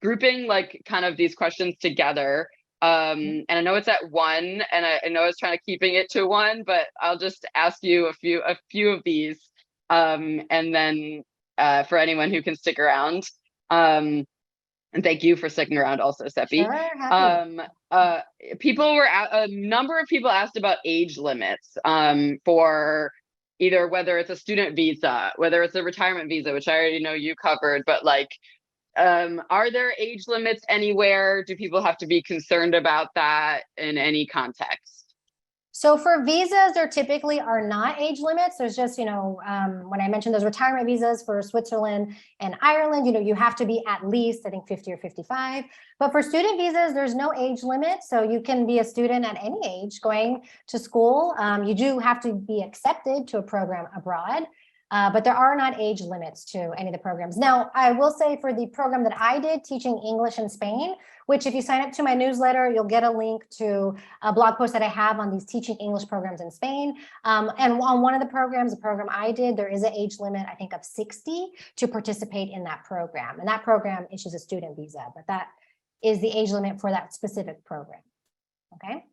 grouping kind of these questions together. And I know it's at 1, and I know I was trying to keeping it to 1, but I'll just ask you a few of these, and then for anyone who can stick around, and thank you for sticking around also, Cepee. Sure, a number of people asked about age limits for either whether it's a student visa, whether it's a retirement visa, which I already know you covered, but are there age limits anywhere? Do people have to be concerned about that in any context? So for visas, there typically are not age limits. There's just, when I mentioned those retirement visas for Switzerland and Ireland, you have to be at least, I think, 50 or 55. But for student visas, there's no age limit. So you can be a student at any age going to school. You do have to be accepted to a program abroad. But there are not age limits to any of the programs. Now, I will say for the program that I did, teaching English in Spain, which if you sign up to my newsletter, you'll get a link to a blog post that I have on these teaching English programs in Spain. And on one of the programs, the program I did, there is an age limit, I think, of 60 to participate in that program. And that program issues a student visa, but that is the age limit for that specific program. Okay.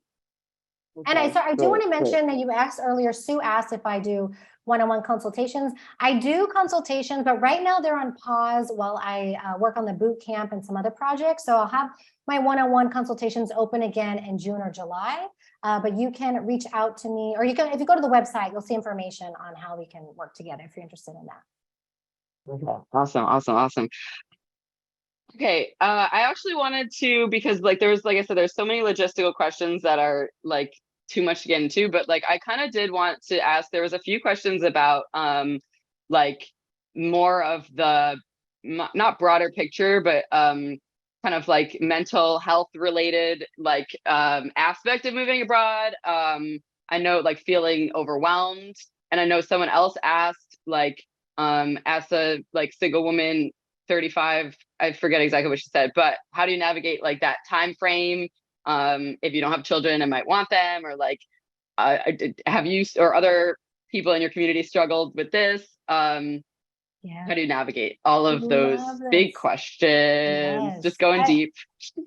And I do want to mention that you asked earlier, Sue asked if I do one-on-one consultations. I do consultations, but right now they're on pause while I work on the boot camp and some other projects. So I'll have my one-on-one consultations open again in June or July. But you can reach out to me, or if you go to the website, you'll see information on how we can work together if you're interested in that. Okay. Awesome. Okay, I actually wanted to, because like there's, like I said, there's so many logistical questions that are like too much to get into, but like I kind of did want to ask, there was a few questions about like more of the not broader picture, but kind of like mental health related like aspect of moving abroad. I know like feeling overwhelmed, and I know someone else asked like as a like single woman 35, I forget exactly what she said, but how do you navigate like that time frame if you don't have children and might want them, or like have you or other people in your community struggled with this? Yeah, How do you navigate all I of those love big this. questions? Just Yes. going deep.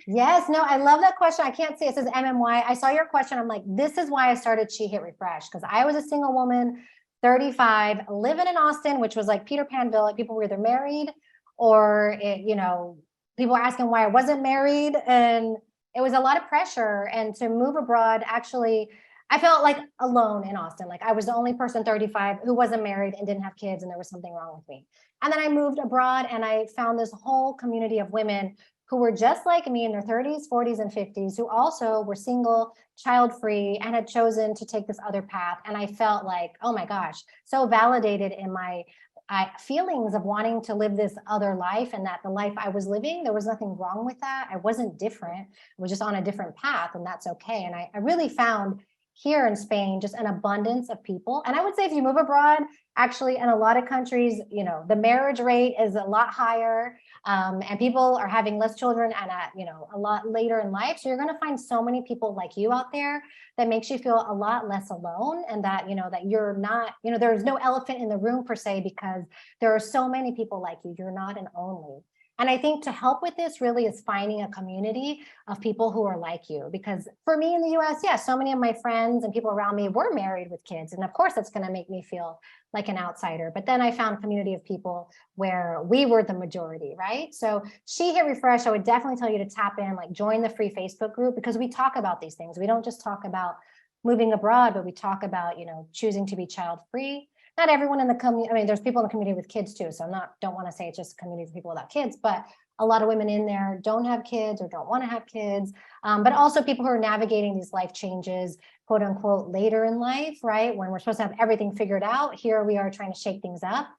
Yes, no, I love that question. I can't see it says MMY. I saw your question. I'm like, this is why I started She Hit Refresh, because I was a single woman, 35, living in Austin, which was like Peter Panville. Like people were either married or people were asking why I wasn't married. And it was a lot of pressure. And to move abroad, actually, I felt like alone in Austin. Like I was the only person 35 who wasn't married and didn't have kids, and there was something wrong with me. And then I moved abroad and I found this whole community of women who were just like me in their 30s, 40s, and 50s, who also were single, child free, and had chosen to take this other path. And I felt like, oh my gosh, so validated in my feelings of wanting to live this other life, and that the life I was living, there was nothing wrong with that. I wasn't different. I was just on a different path, and that's okay. And I really found here in Spain just an abundance of people. And I would say if you move abroad, actually, in a lot of countries, the marriage rate is a lot higher, and people are having less children and at a lot later in life. So you're going to find so many people like you out there that makes you feel a lot less alone, and that that you're not, there's no elephant in the room per se, because there are so many people like you. You're not an only. And I think to help with this really is finding a community of people who are like you. Because for me in the US, yeah, so many of my friends and people around me were married with kids. And of course, that's going to make me feel like an outsider. But then I found a community of people where we were the majority, right? So She Hit Refresh, I would definitely tell you to tap in, like join the free Facebook group, because we talk about these things. We don't just talk about moving abroad, but we talk about, choosing to be child free. Not everyone in the community, I mean, there's people in the community with kids too. So don't want to say it's just a community of people without kids, but a lot of women in there don't have kids or don't want to have kids, but also people who are navigating these life changes, quote unquote, later in life, right? When we're supposed to have everything figured out, here we are trying to shake things up.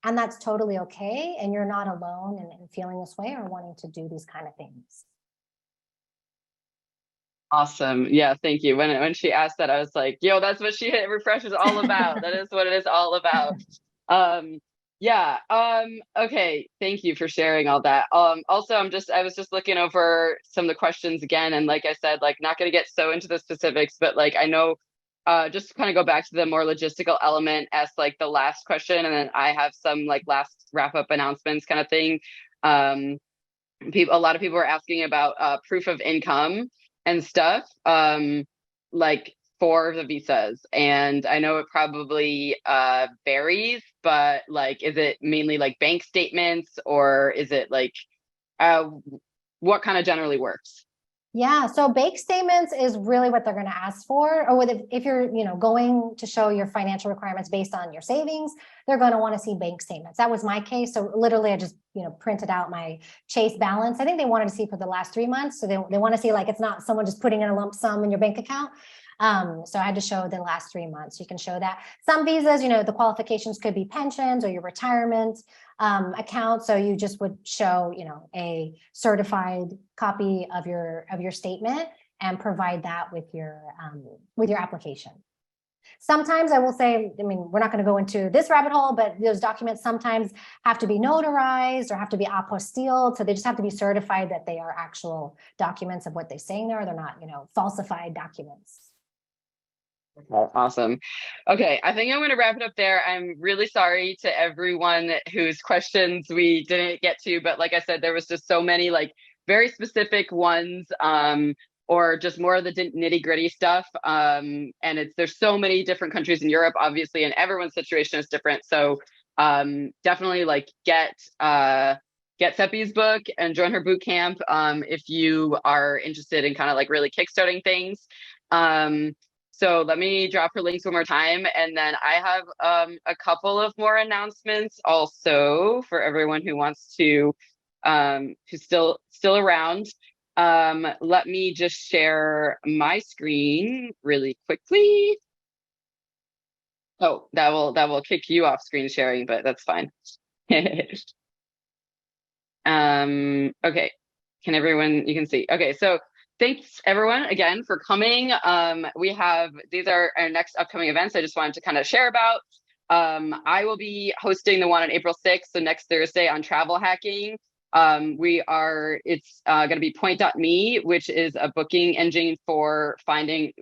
And that's totally okay. And you're not alone in feeling this way or wanting to do these kind of things. Awesome. Yeah, thank you. When she asked that, I was like, yo, that's what She Hit Refresh is all about. That is what it is all about. Um, yeah. Okay. Thank you for sharing all that. Also, I was just looking over some of the questions again, and like I said, like not going to get so into the specifics, but like I know, just to kind of go back to the more logistical element as like the last question, and then I have some like last wrap up announcements kind of thing. Um, a lot of people are asking about proof of income and stuff, like for the visas. And I know it probably varies, but like, is it mainly like bank statements, or is it like uh, what kind of generally works? Yeah, so bank statements is really what they're going to ask for. Or if you're, going to show your financial requirements based on your savings, they're going to want to see bank statements. That was my case. So literally, I just, printed out my Chase balance. I think they wanted to see for the last 3 months. So they want to see like it's not someone just putting in a lump sum in your bank account. So I had to show the last 3 months. You can show that. Some visas, the qualifications could be pensions or your retirement account. So you just would show, a certified copy of your statement and provide that with your application. Sometimes I will say, I mean, we're not going to go into this rabbit hole, but those documents sometimes have to be notarized or have to be apostilled. So they just have to be certified that they are actual documents of what they're saying there. They're not, falsified documents. Okay, awesome. Okay, I think I'm going to wrap it up there. I'm really sorry to everyone whose questions we didn't get to, but like I said, there was just so many like very specific ones, or just more of the nitty gritty stuff. And there's so many different countries in Europe, obviously, and everyone's situation is different. So definitely like get Cepee's book and join her boot camp if you are interested in kind of like really kickstarting things. So let me drop her links one more time. And then I have a couple of more announcements also for everyone who wants to who's still around. Let me just share my screen really quickly. Oh, that will kick you off screen sharing, but that's fine. Okay. Can everyone, you can see. Okay, so thanks everyone again for coming. These are our next upcoming events I just wanted to kind of share about. I will be hosting the one on April 6th, so next Thursday on travel hacking. It's going to be point.me, which is a booking engine for finding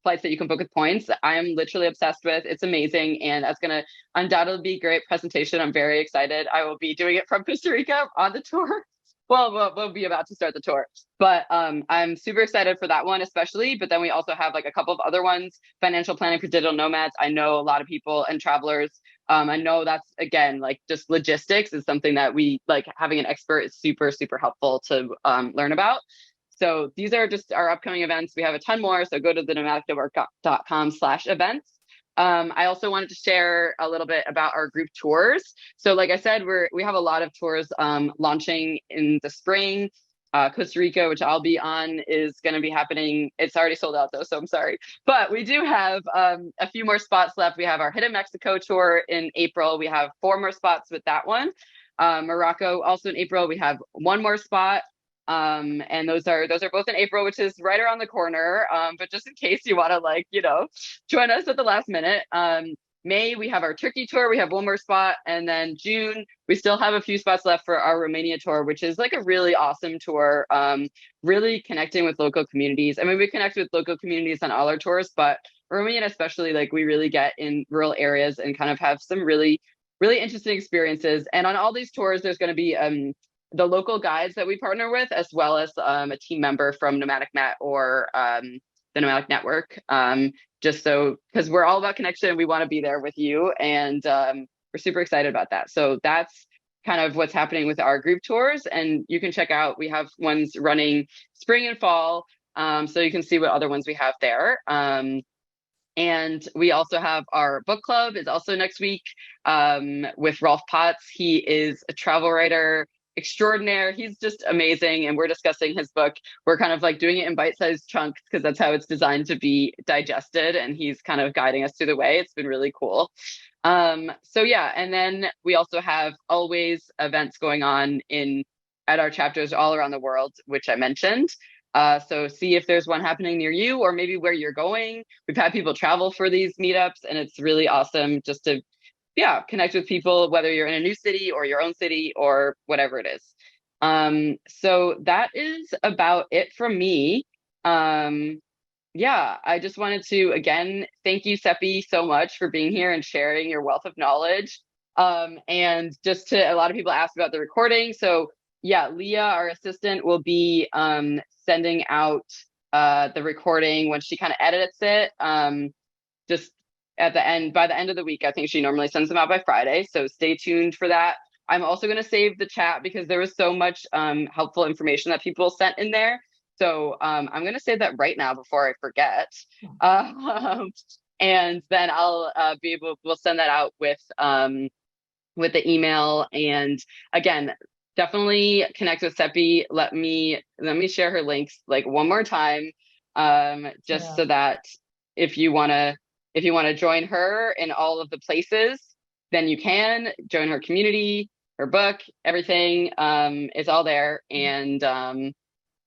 flights that you can book with points. I'm literally obsessed with. It's amazing, and that's going to undoubtedly be a great presentation. I'm very excited. I will be doing it from Costa Rica on the tour. Well, we'll be about to start the tour, but I'm super excited for that one, especially. But then we also have like a couple of other ones, financial planning for digital nomads. I know a lot of people and travelers. I know that's, again, like just logistics is something that we like, having an expert is super, super helpful to learn about. So these are just our upcoming events. We have a ton more. So go to the nomadicnetwork.com/events. I also wanted to share a little bit about our group tours. So like I said, we have a lot of tours launching in the spring. Costa Rica, which I'll be on, is going to be happening. It's already sold out though, so I'm sorry. But we do have a few more spots left. We have our Hidden Mexico tour in April. We have 4 more spots with that one. Morocco also in April. We have 1 more spot. And those are both in April, which is right around the corner. But just in case you want to join us at the last minute. May, we have our Turkey tour. We have 1 more spot. And then June, we still have a few spots left for our Romania tour, which is like a really awesome tour. Really connecting with local communities. I mean, we connect with local communities on all our tours, but Romania especially, like we really get in rural areas and kind of have some really, really interesting experiences. And on all these tours, there's going to be the local guides that we partner with, as well as a team member from Nomadic Net or the Nomadic Network. Just so, because we're all about connection, we want to be there with you, and we're super excited about that. So that's kind of what's happening with our group tours, and you can check out, we have ones running spring and fall, so you can see what other ones we have there. And we also have our book club is also next week with Rolf Potts. He is a travel writer extraordinaire. He's just amazing. And we're discussing his book. We're kind of like doing it in bite-sized chunks because that's how it's designed to be digested. And he's kind of guiding us through the way. It's been really cool. So yeah, and then we also have always events going on at our chapters all around the world, which I mentioned. So see if there's one happening near you or maybe where you're going. We've had people travel for these meetups, and it's really awesome just to connect with people, whether you're in a new city or your own city or whatever it is. So that is about it from me. I just wanted to, again, thank you, Cepee, so much for being here and sharing your wealth of knowledge. And just to, a lot of people asked about the recording. So yeah, Leah, our assistant, will be sending out the recording when she kind of edits it. Just by the end of the week. I think she normally sends them out by Friday. So stay tuned for that. I'm also going to save the chat because there was so much helpful information that people sent in there. So I'm going to save that right now before I forget. And then we'll send that out with the email. And again, definitely connect with Cepee. Let me share her links like one more time, so that if you want to join her in all of the places, then you can join her community, her book, everything is all there. And I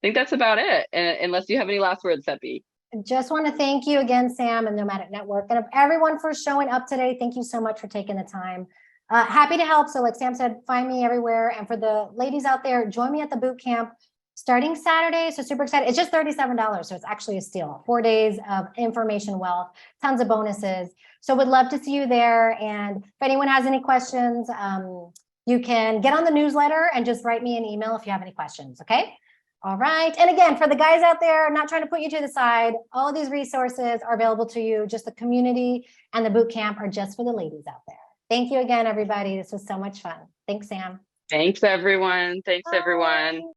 think that's about it. Unless you have any last words, Cepee. Just want to thank you again, Sam, and Nomadic Network, and everyone for showing up today. Thank you so much for taking the time. Happy to help. So like Sam said, find me everywhere. And for the ladies out there, join me at the boot camp starting Saturday. So super excited. It's just $37. So it's actually a steal. 4 days of information wealth, tons of bonuses. So would love to see you there. And if anyone has any questions, you can get on the newsletter and just write me an email if you have any questions. Okay. All right. And again, for the guys out there, not trying to put you to the side, all of these resources are available to you. Just the community and the boot camp are just for the ladies out there. Thank you again, everybody. This was so much fun. Thanks, Sam. Thanks, everyone. Thanks, everyone.